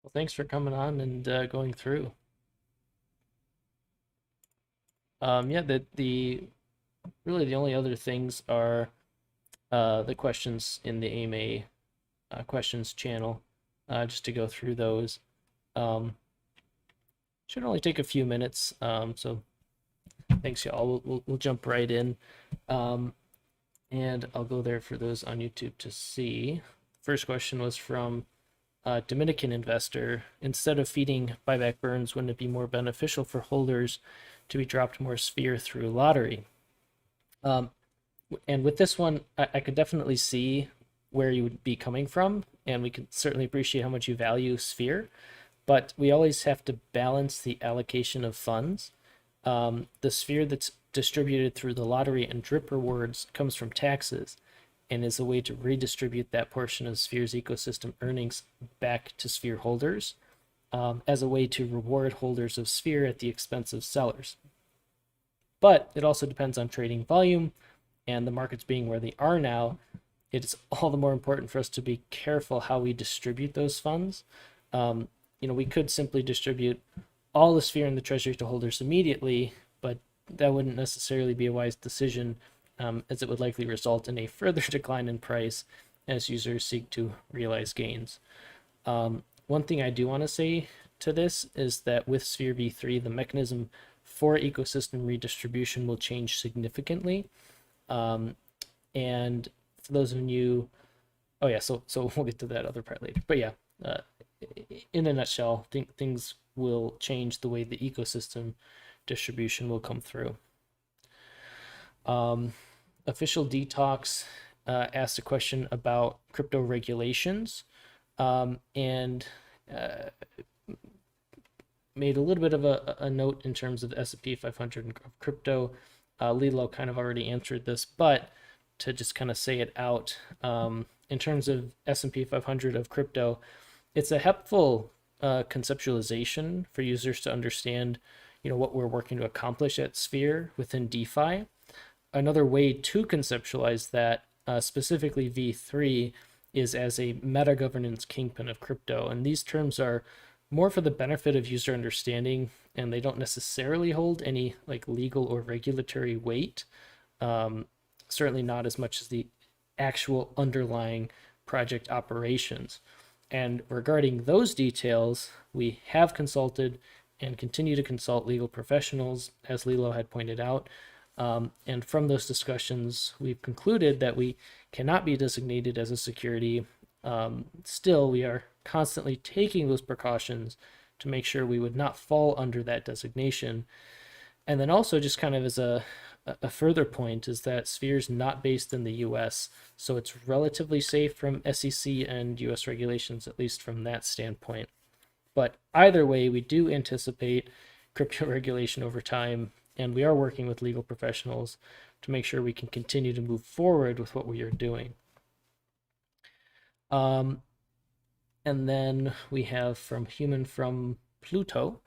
Well, thanks for coming on and going through. Yeah, the really the only other things are the questions in the AMA questions channel, just to go through those. Um, should only take a few minutes. So thanks, y'all. We'll jump right in. Um, and I'll go there for those on YouTube to see. First question was from a Dominican investor. Instead of feeding buyback burns, wouldn't it be more beneficial for holders to be dropped more sphere through lottery? Um, and with this one, I could definitely see where you would be coming from, and we can certainly appreciate how much you value sphere, but we always have to balance the allocation of funds. The sphere that's distributed through the lottery and drip rewards comes from taxes and is a way to redistribute that portion of Sphere's ecosystem earnings back to Sphere holders, as a way to reward holders of Sphere at the expense of sellers. But it also depends on trading volume, and the markets being where they are now, it's all the more important for us to be careful how we distribute those funds. We could simply distribute all the Sphere and the treasury to holders immediately, but that wouldn't necessarily be a wise decision, as it would likely result in a further decline in price as users seek to realize gains. One thing I do want to say to this is that with Sphere v3, the mechanism for ecosystem redistribution will change significantly. And for those of you, oh yeah, so we'll get to that other part later. But yeah, uh, in a nutshell, things will change the way the ecosystem distribution will come through. Official Detox asked a question about crypto regulations, and made a little bit of a note in terms of the S&P 500 and crypto. Lilo kind of already answered this, but to just kind of say it out, in terms of S&P 500 of crypto, it's a helpful conceptualization for users to understand, what we're working to accomplish at Sphere within DeFi. Another way to conceptualize that, specifically V3, is as a meta governance kingpin of crypto. And these terms are more for the benefit of user understanding, and they don't necessarily hold any like legal or regulatory weight. Certainly not as much as the actual underlying project operations. And regarding those details, we have consulted and continue to consult legal professionals, as Lilo had pointed out. And from those discussions, we've concluded that we cannot be designated as a security. Still, we are constantly taking those precautions to make sure we would not fall under that designation. And then also, just kind of as a further point, is that Sphere is not based in the US, so it's relatively safe from SEC and US regulations, at least from that standpoint. But either way, we do anticipate crypto regulation over time, and we are working with legal professionals to make sure we can continue to move forward with what we are doing. And then we have from Human from Pluto,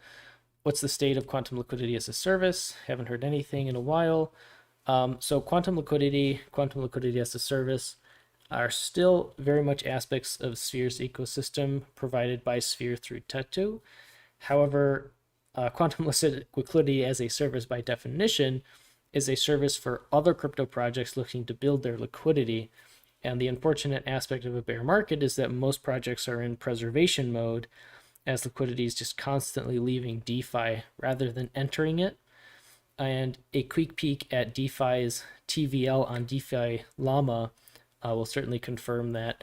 what's the state of quantum liquidity as a service? Haven't heard anything in a while. So quantum liquidity as a service are still very much aspects of Sphere's ecosystem provided by Sphere through Tetu. However, quantum liquidity as a service by definition is a service for other crypto projects looking to build their liquidity. And the unfortunate aspect of a bear market is that most projects are in preservation mode, as liquidity is just constantly leaving DeFi rather than entering it. And a quick peek at DeFi's TVL on DeFi Llama will certainly confirm that.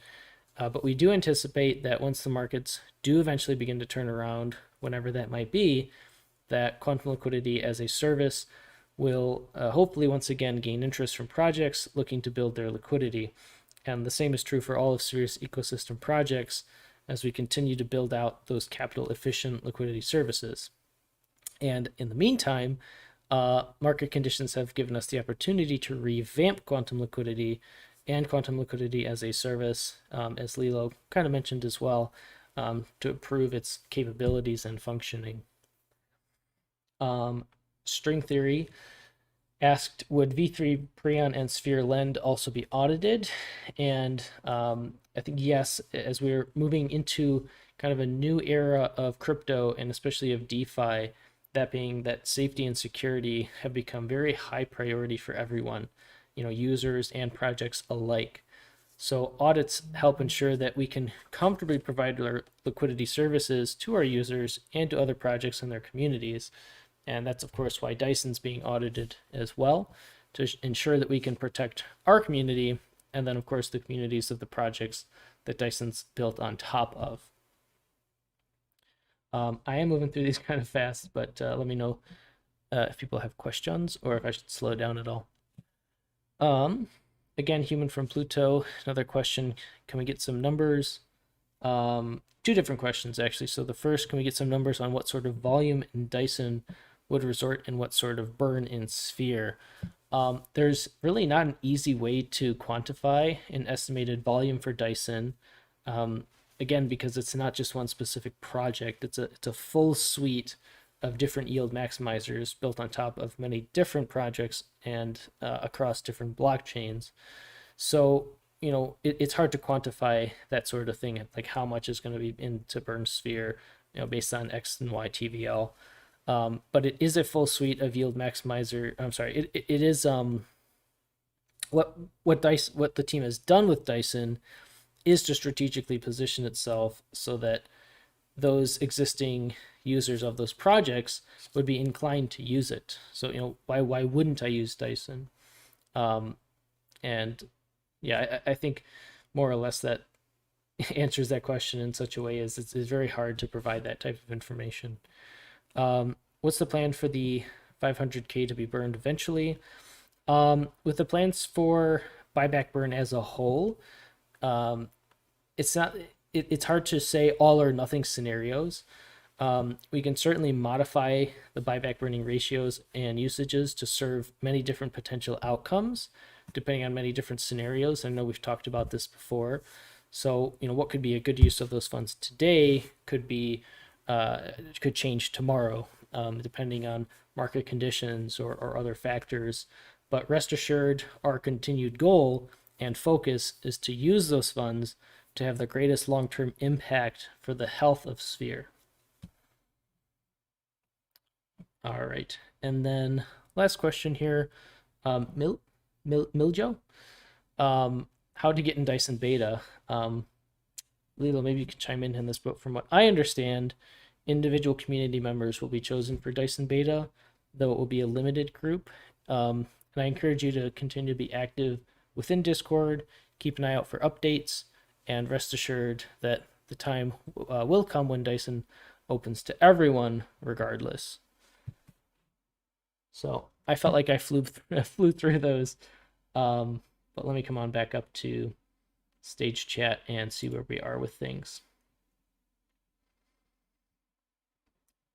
But we do anticipate that once the markets do eventually begin to turn around, whenever that might be, that quantum liquidity as a service will hopefully once again gain interest from projects looking to build their liquidity. And the same is true for all of Sphere's ecosystem projects as we continue to build out those capital efficient liquidity services. And in the meantime, market conditions have given us the opportunity to revamp quantum liquidity and quantum liquidity as a service, as Lilo kind of mentioned as well, to improve its capabilities and functioning. String Theory asked, would V3, Prion, and Sphere Lend also be audited? And I think yes, as we're moving into kind of a new era of crypto and especially of DeFi, that being that safety and security have become very high priority for everyone, users and projects alike. So audits help ensure that we can comfortably provide our liquidity services to our users and to other projects in their communities. And that's, of course, why Dyson's being audited as well, to ensure that we can protect our community and then, of course, the communities of the projects that Dyson's built on top of. I am moving through these kind of fast, but let me know if people have questions or if I should slow down at all. Again, Human from Pluto, another question. Can we get some numbers? Two different questions, actually. So the first, can we get some numbers on what sort of volume in Dyson would resort and what sort of burn in Sphere? There's really not an easy way to quantify an estimated volume for Dyson. Again, because it's not just one specific project, it's a full suite of different yield maximizers built on top of many different projects and across different blockchains. So, it's hard to quantify that sort of thing, like how much is going to be into burn Sphere, based on X and Y TVL. But it is a full suite of yield maximizer. I'm sorry, it is what the team has done with Dyson is to strategically position itself so that those existing users of those projects would be inclined to use it. So why wouldn't I use Dyson? And yeah, I think more or less that answers that question in such a way as it's very hard to provide that type of information. What's the plan for the 500K to be burned eventually? With the plans for buyback burn as a whole, it's hard to say all or nothing scenarios. We can certainly modify the buyback burning ratios and usages to serve many different potential outcomes, depending on many different scenarios. I know we've talked about this before. So, what could be a good use of those funds today could change tomorrow. depending on market conditions or other factors. But rest assured, our continued goal and focus is to use those funds to have the greatest long term impact for the health of Sphere. All right. And then last question here, Miljo, how to get in Dyson Beta. Lilo, maybe you can chime in this, but from what I understand, individual community members will be chosen for Dyson Beta, though it will be a limited group. And I encourage you to continue to be active within Discord, keep an eye out for updates, and rest assured that the time will come when Dyson opens to everyone regardless. So I felt like I flew through those. But let me come on back up to stage chat and see where we are with things.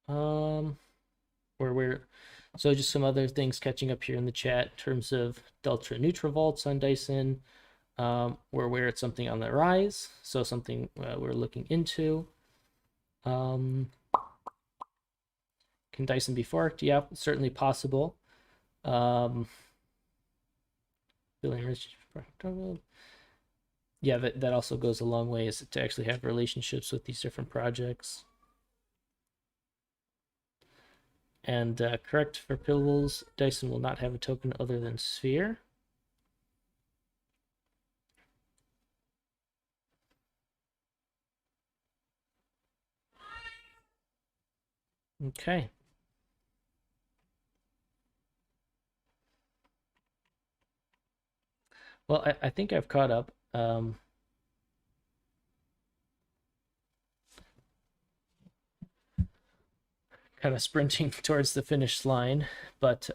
Where we're so just some other things catching up here in the chat in terms of delta neutral vaults on Dyson. We're aware it's something on the rise, so something we're looking into. Can Dyson be forked? Yeah, certainly possible. Billing yeah, that also goes a long way, is to actually have relationships with these different projects. And correct for Pills, Dyson will not have a token other than Sphere. Okay. Well, I think I've caught up. Kind of sprinting towards the finish line, but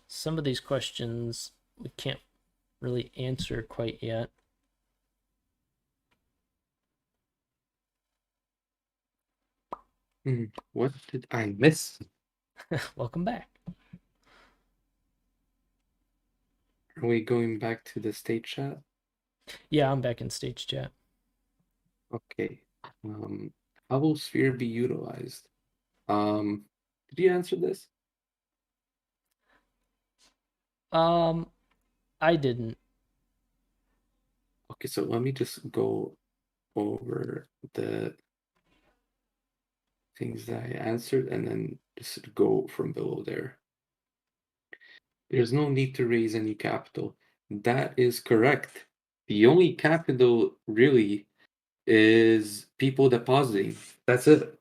some of these questions we can't really answer quite yet. What did I miss? Welcome back. Are we going back to the stage chat? Yeah, I'm back in stage chat. Okay. How will Sphere be utilized? Did you answer this? I didn't. Okay, so let me just go over the things that I answered and then just go from below there. There's no need to raise any capital. That is correct. The only capital really is people depositing. That's it.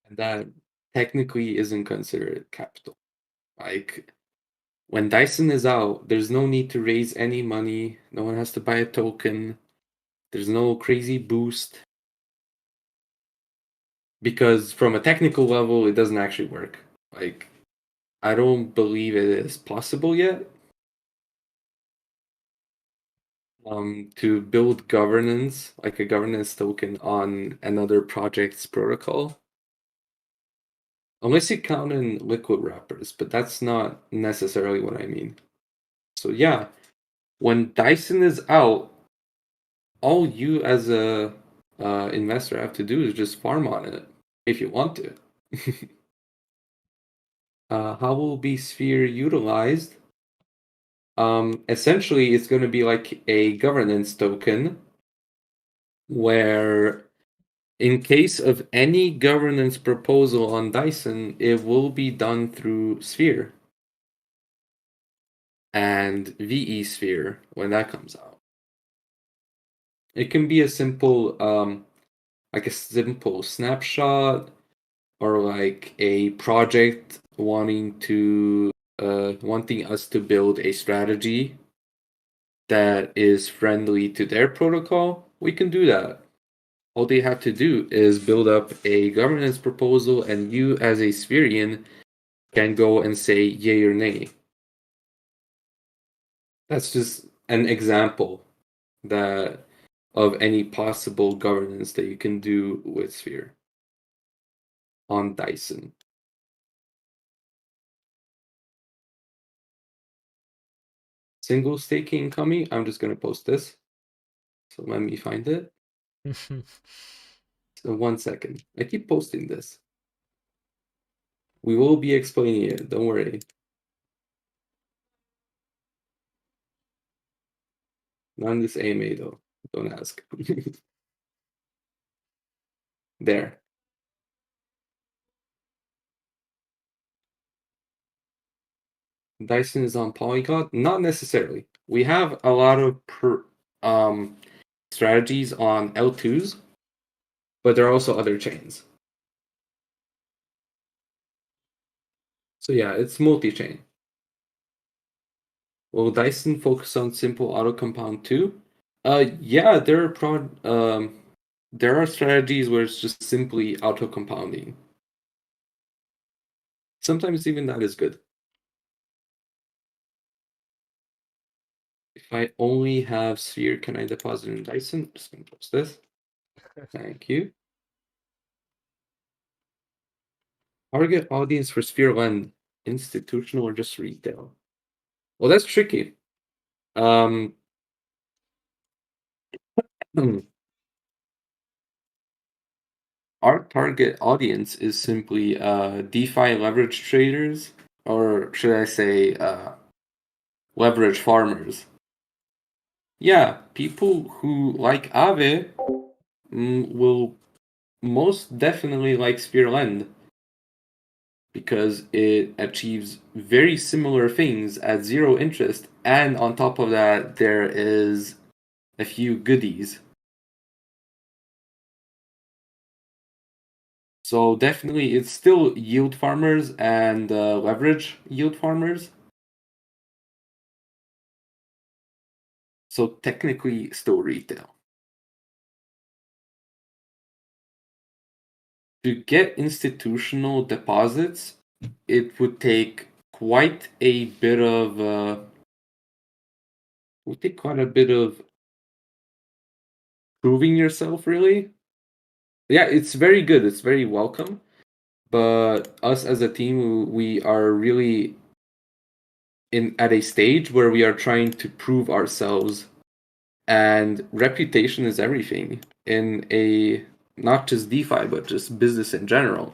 And that technically isn't considered capital. Like when Dyson is out, there's no need to raise any money. No one has to buy a token. There's no crazy boost. Because from a technical level, it doesn't actually work. Like, I don't believe it is possible yet. To build governance, like a governance token on another project's protocol. Unless you count in liquid wrappers, but that's not necessarily what I mean. So yeah, when Dyson is out, all you as a investor have to do is just farm on it if you want to. How will be Sphere utilized? Essentially, it's going to be like a governance token where, in case of any governance proposal on Dyson, it will be done through Sphere and VE Sphere when that comes out. It can be a simple, like a simple snapshot, or like a project wanting us to build a strategy that is friendly to their protocol. We can do that. All they have to do is build up a governance proposal, and you, as a Spherian, can go and say yay or nay. That's just an example that of any possible governance that you can do with Sphere on Dyson. Single staking coming. I'm just gonna post this. So let me find it. So 1 second. I keep posting this. We will be explaining it. Don't worry. Not in this AMA though. Don't ask. There. Dyson is on Polygon? Not necessarily. We have a lot of strategies on L2s, but there are also other chains. So yeah, it's multi-chain. Will Dyson focus on simple auto compound too? Yeah, there are strategies where it's just simply auto compounding. Sometimes even that is good. If I only have sphere, can I deposit in Dyson? Just gonna post this. Thank you. Target audience for Sphere Lend, institutional or just retail? Well, that's tricky. Um, our target audience is simply DeFi leverage traders, or should I say leverage farmers. Yeah, people who like Aave will most definitely like Sphere Lend because it achieves very similar things at zero interest, and on top of that, there is a few goodies. So definitely, it's still yield farmers and leverage yield farmers. So technically, still retail. To get institutional deposits, it would take quite a bit of proving yourself, really. Yeah, it's very good. It's very welcome. But us as a team, we are really in at a stage where we are trying to prove ourselves, and reputation is everything in a not just DeFi but just business in general.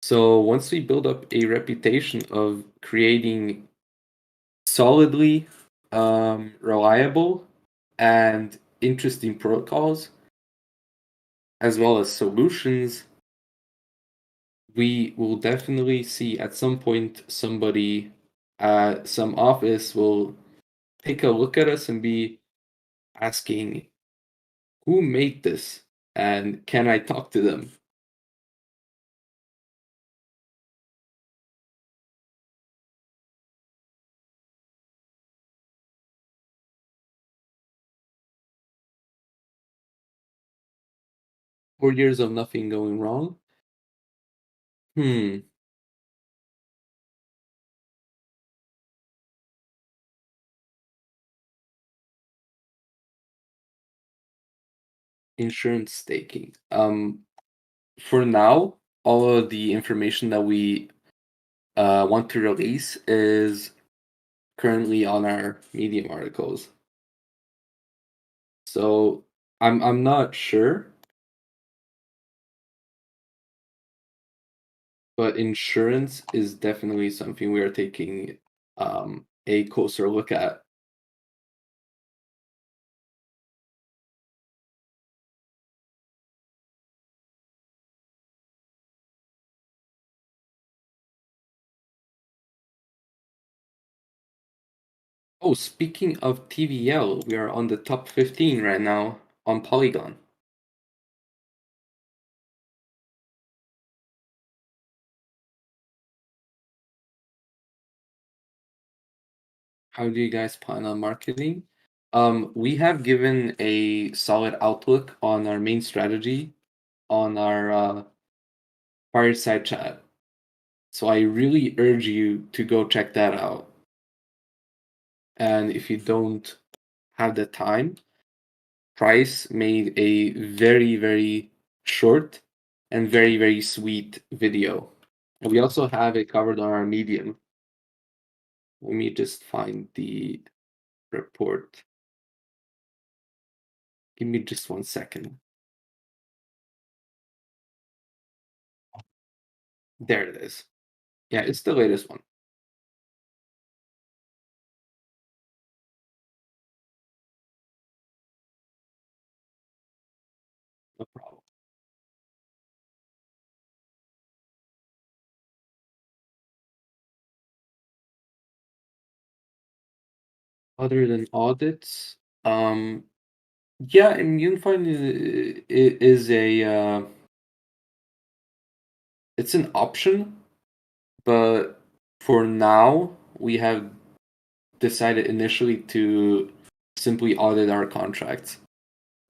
So once we build up a reputation of creating solidly reliable and interesting protocols as well as solutions, we will definitely see at some point somebody at some office will take a look at us and be asking, who made this and can I talk to them? 4 years of nothing going wrong. Hmm. Insurance staking. For now, all of the information that we want to release is currently on our Medium articles. So I'm not sure, but insurance is definitely something we are taking a closer look at. Oh, speaking of TVL, we are on the top 15 right now on Polygon. How do you guys plan on marketing? We have given a solid outlook on our main strategy on our fireside chat. So I really urge you to go check that out. And if you don't have the time, Price made a very, very short and very, very sweet video. And we also have it covered on our Medium. Let me just find the report. Give me just 1 second. There it is. Yeah, it's the latest one. No problem. Other than audits, yeah, immune fund is a it's an option, but for now we have decided initially to simply audit our contracts.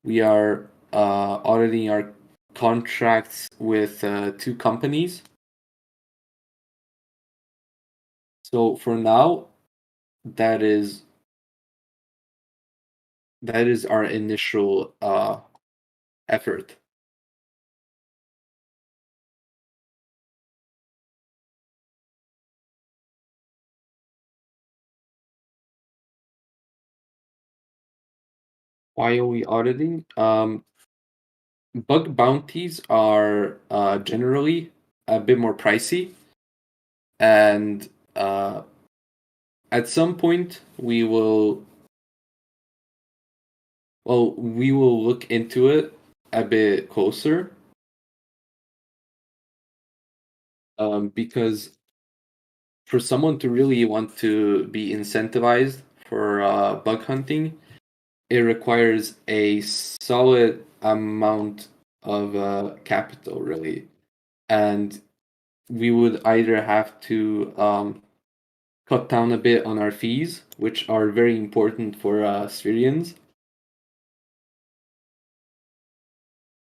We are auditing our contracts with 2 companies. So for now, that is that is our initial effort. Why are we auditing? Bug bounties are generally a bit more pricey, and at some point we will look into it a bit closer, because for someone to really want to be incentivized for bug hunting, it requires a solid amount of capital, really, and we would either have to cut down a bit on our fees, which are very important for Syrians,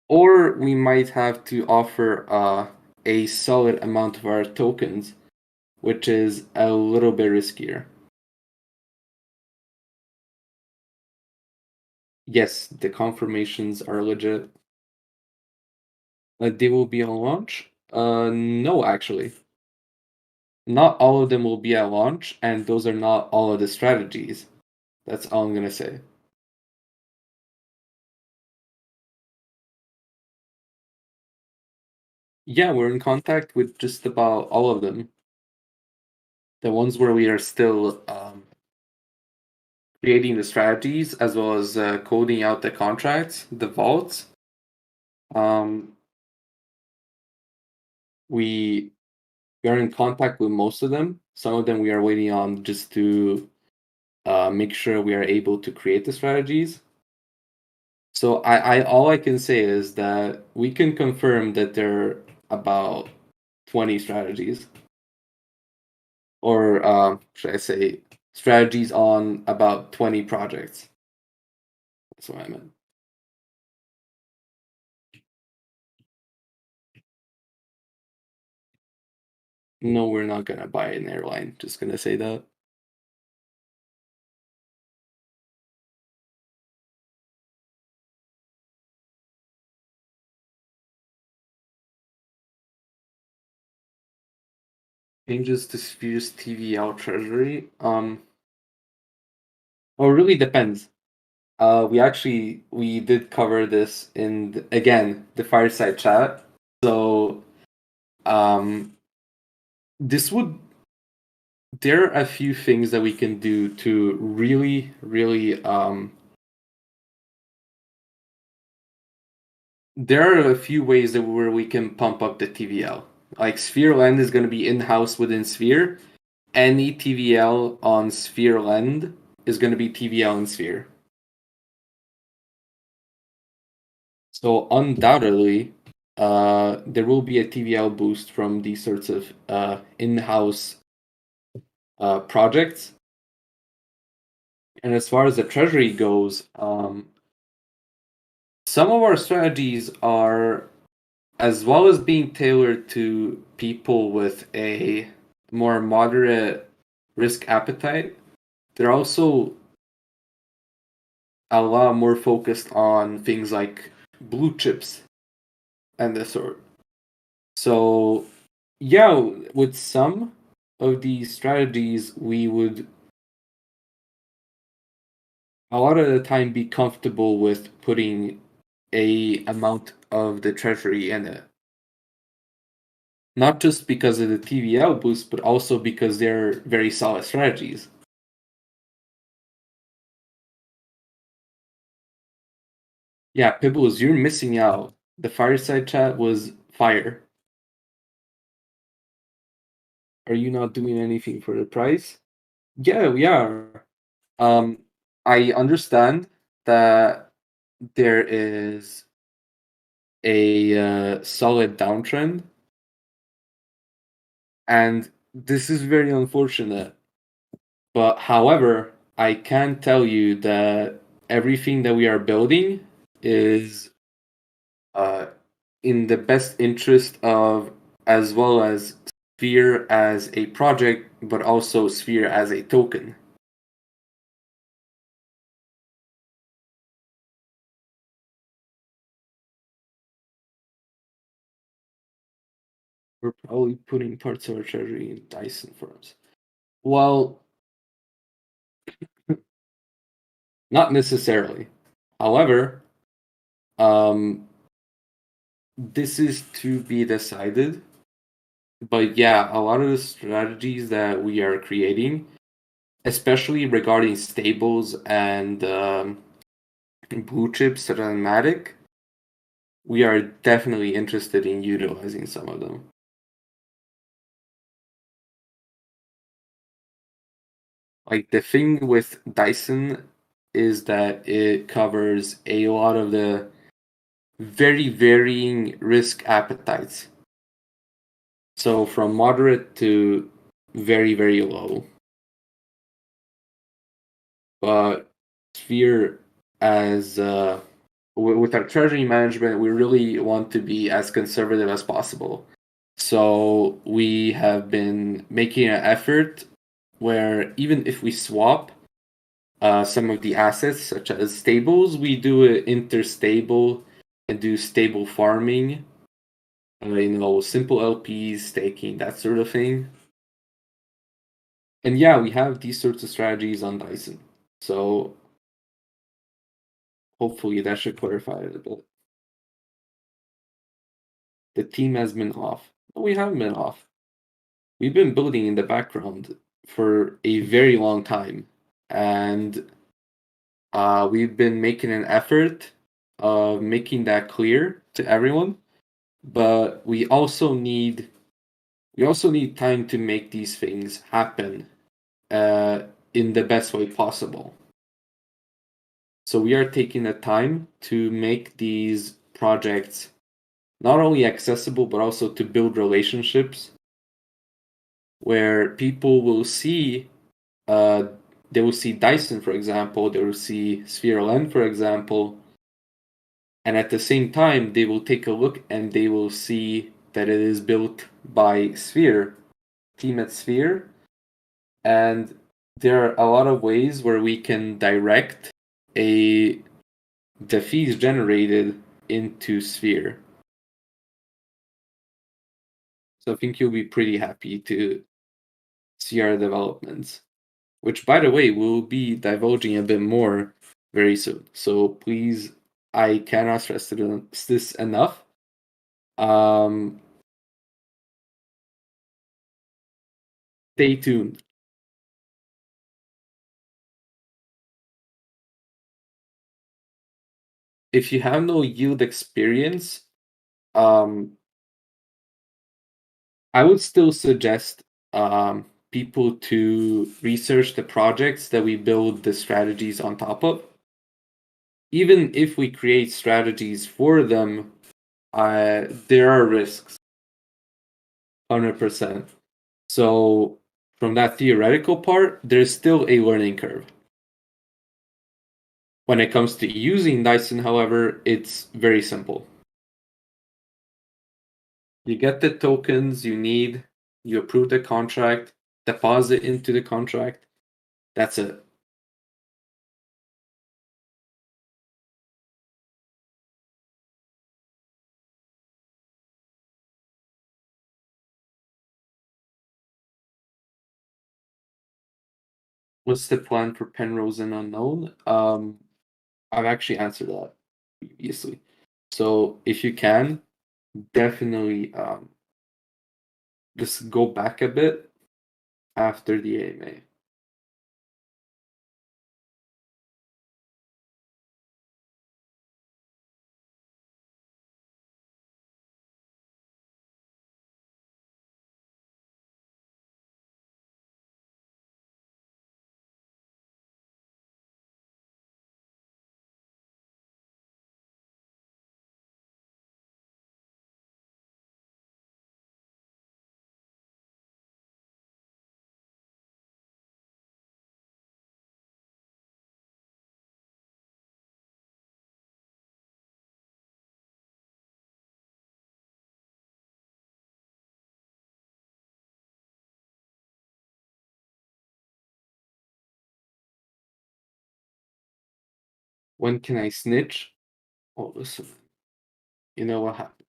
or we might have to offer a solid amount of our tokens, which is a little bit riskier. Yes, the confirmations are legit. They will be on launch? No, actually. Not all of them will be at launch, and those are not all of the strategies. That's all I'm gonna say. Yeah, we're in contact with just about all of them. The ones where we are still creating the strategies as well as coding out the contracts, the vaults. Um, we are in contact with most of them. Some of them we are waiting on just to make sure we are able to create the strategies. So I all I can say is that we can confirm that there are about 20 strategies, or should I say, strategies on about 20 projects. That's what I meant. No, we're not gonna buy an airline. Just gonna say that. Changes to Sphere's TVL treasury. Well, it really depends. We did cover this in again the fireside chat. So um, this would there are a few things that we can do to really there are a few ways that where we can pump up the TVL. Like Sphere Lend is going to be in house within Sphere. Any TVL on Sphere Lend is going to be TVL in Sphere. So undoubtedly, there will be a TVL boost from these sorts of in-house projects. And as far as the treasury goes, some of our strategies are, as well as being tailored to people with a more moderate risk appetite, they're also a lot more focused on things like blue chips and the sort. So, yeah, with some of these strategies, we would a lot of the time be comfortable with putting a amount of the treasury in it. Not just because of the TVL boost, but also because they're very solid strategies. Yeah, Pibbles, you're missing out. The fireside chat was fire. Are you not doing anything for the price? Yeah, we are. Um, I understand that there is a solid downtrend, and this is very unfortunate. But however, I can tell you that everything that we are building is uh, in the best interest of, as well as Sphere as a project, but also Sphere as a token. We're probably putting parts of our treasury in Dyson firms. Well, not necessarily. However, um, this is to be decided. But yeah, a lot of the strategies that we are creating, especially regarding stables and blue chips that are Matic, we are definitely interested in utilizing some of them. Like the thing with Dyson is that it covers a lot of the very varying risk appetites. So from moderate to very, very low. But Sphere, as with our treasury management, we really want to be as conservative as possible. So we have been making an effort where even if we swap some of the assets, such as stables, we do it interstable and do stable farming, simple LPs, staking, that sort of thing. And yeah, we have these sorts of strategies on Dyson. So hopefully that should clarify it a bit. The team has been off. No, we haven't been off. We've been building in the background for a very long time. And we've been making an effort of making that clear to everyone. But we also need time to make these things happen in the best way possible. So we are taking the time to make these projects not only accessible but also to build relationships where people will see uh, they will see Dyson, for example, they will see Sphere LN, for example, and at the same time they will take a look and they will see that it is built by Sphere, team at Sphere, and there are a lot of ways where we can direct a the fees generated into Sphere. So I think you'll be pretty happy to see our developments, which, by the way, we'll be divulging a bit more very soon. So please, I cannot stress this enough. Um, Stay tuned. If you have no yield experience, um, I would still suggest people to research the projects that we build the strategies on top of. Even if we create strategies for them, there are risks, 100%. So, from that theoretical part, there's still a learning curve. When it comes to using Dyson, however, it's very simple. You get the tokens you need, you approve the contract, deposit into the contract. That's it. What's the plan for Penrose and Unknown? I've actually answered that previously. So if you can, definitely just go back a bit after the AMA. When can I snitch? Oh, listen, you know what happened.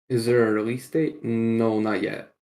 Is there a release date? No, not yet.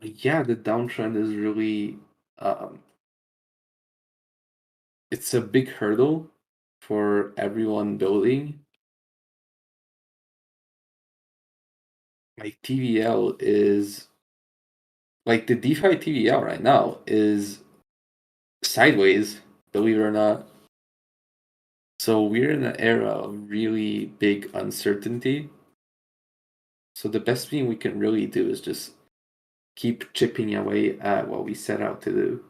Yeah, the downtrend is really um, it's a big hurdle for everyone building. Like TVL is like the DeFi TVL right now is sideways, believe it or not. So we're in an era of really big uncertainty. So the best thing we can really do is just keep chipping away at what we set out to do.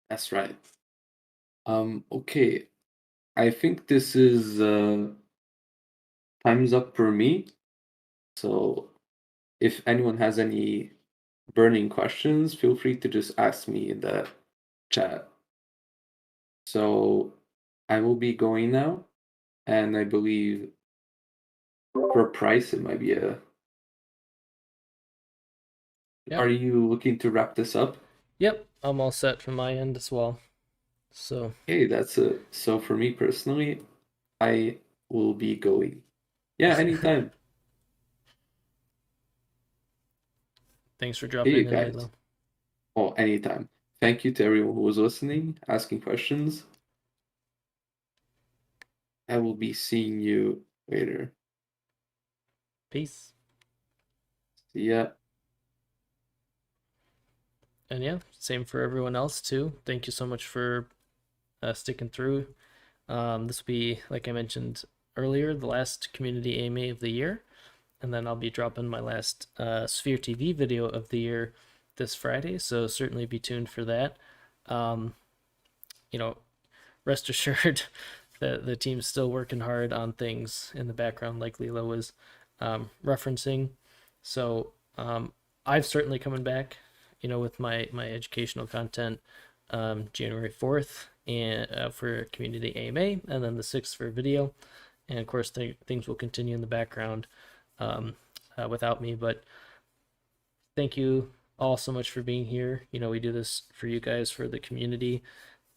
That's right. Okay. I think this is time's up for me. So if anyone has any burning questions, feel free to just ask me in the chat. So I will be going now, and I believe for price it might be a. Are Yep. you looking to wrap this up? Yep. I'm all set from my end as well. So Hey, that's a so for me personally, I will be going. Yeah, anytime. thanks for Hey, you dropping in, guys. Lilo. Oh, anytime. Thank you to everyone who was listening, asking questions. I will be seeing you later. Peace. See ya. And yeah, same for everyone else too. Thank you so much for sticking through. This will be, like I mentioned earlier, the last community AMA of the year, and then I'll be dropping my last Sphere TV video of the year this Friday. So certainly be tuned for that. Um, you know, rest assured that the team's still working hard on things in the background, like Lila was referencing. So I've certainly coming back, with my educational content January 4th and for community AMA, and then the 6th for video. And of course, things will continue in the background without me. But thank you all so much for being here. We do this for you guys, for the community,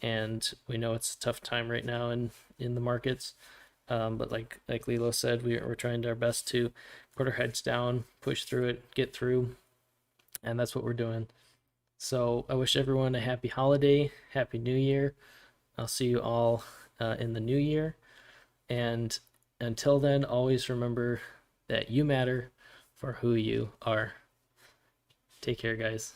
and we know it's a tough time right now in the markets. But like Lilo said, we're trying our best to put our heads down, push through it, get through, and that's what we're doing. So I wish everyone a happy holiday, happy New Year. I'll see you all in the new year, and until then, always remember that you matter for who you are. Take care, guys.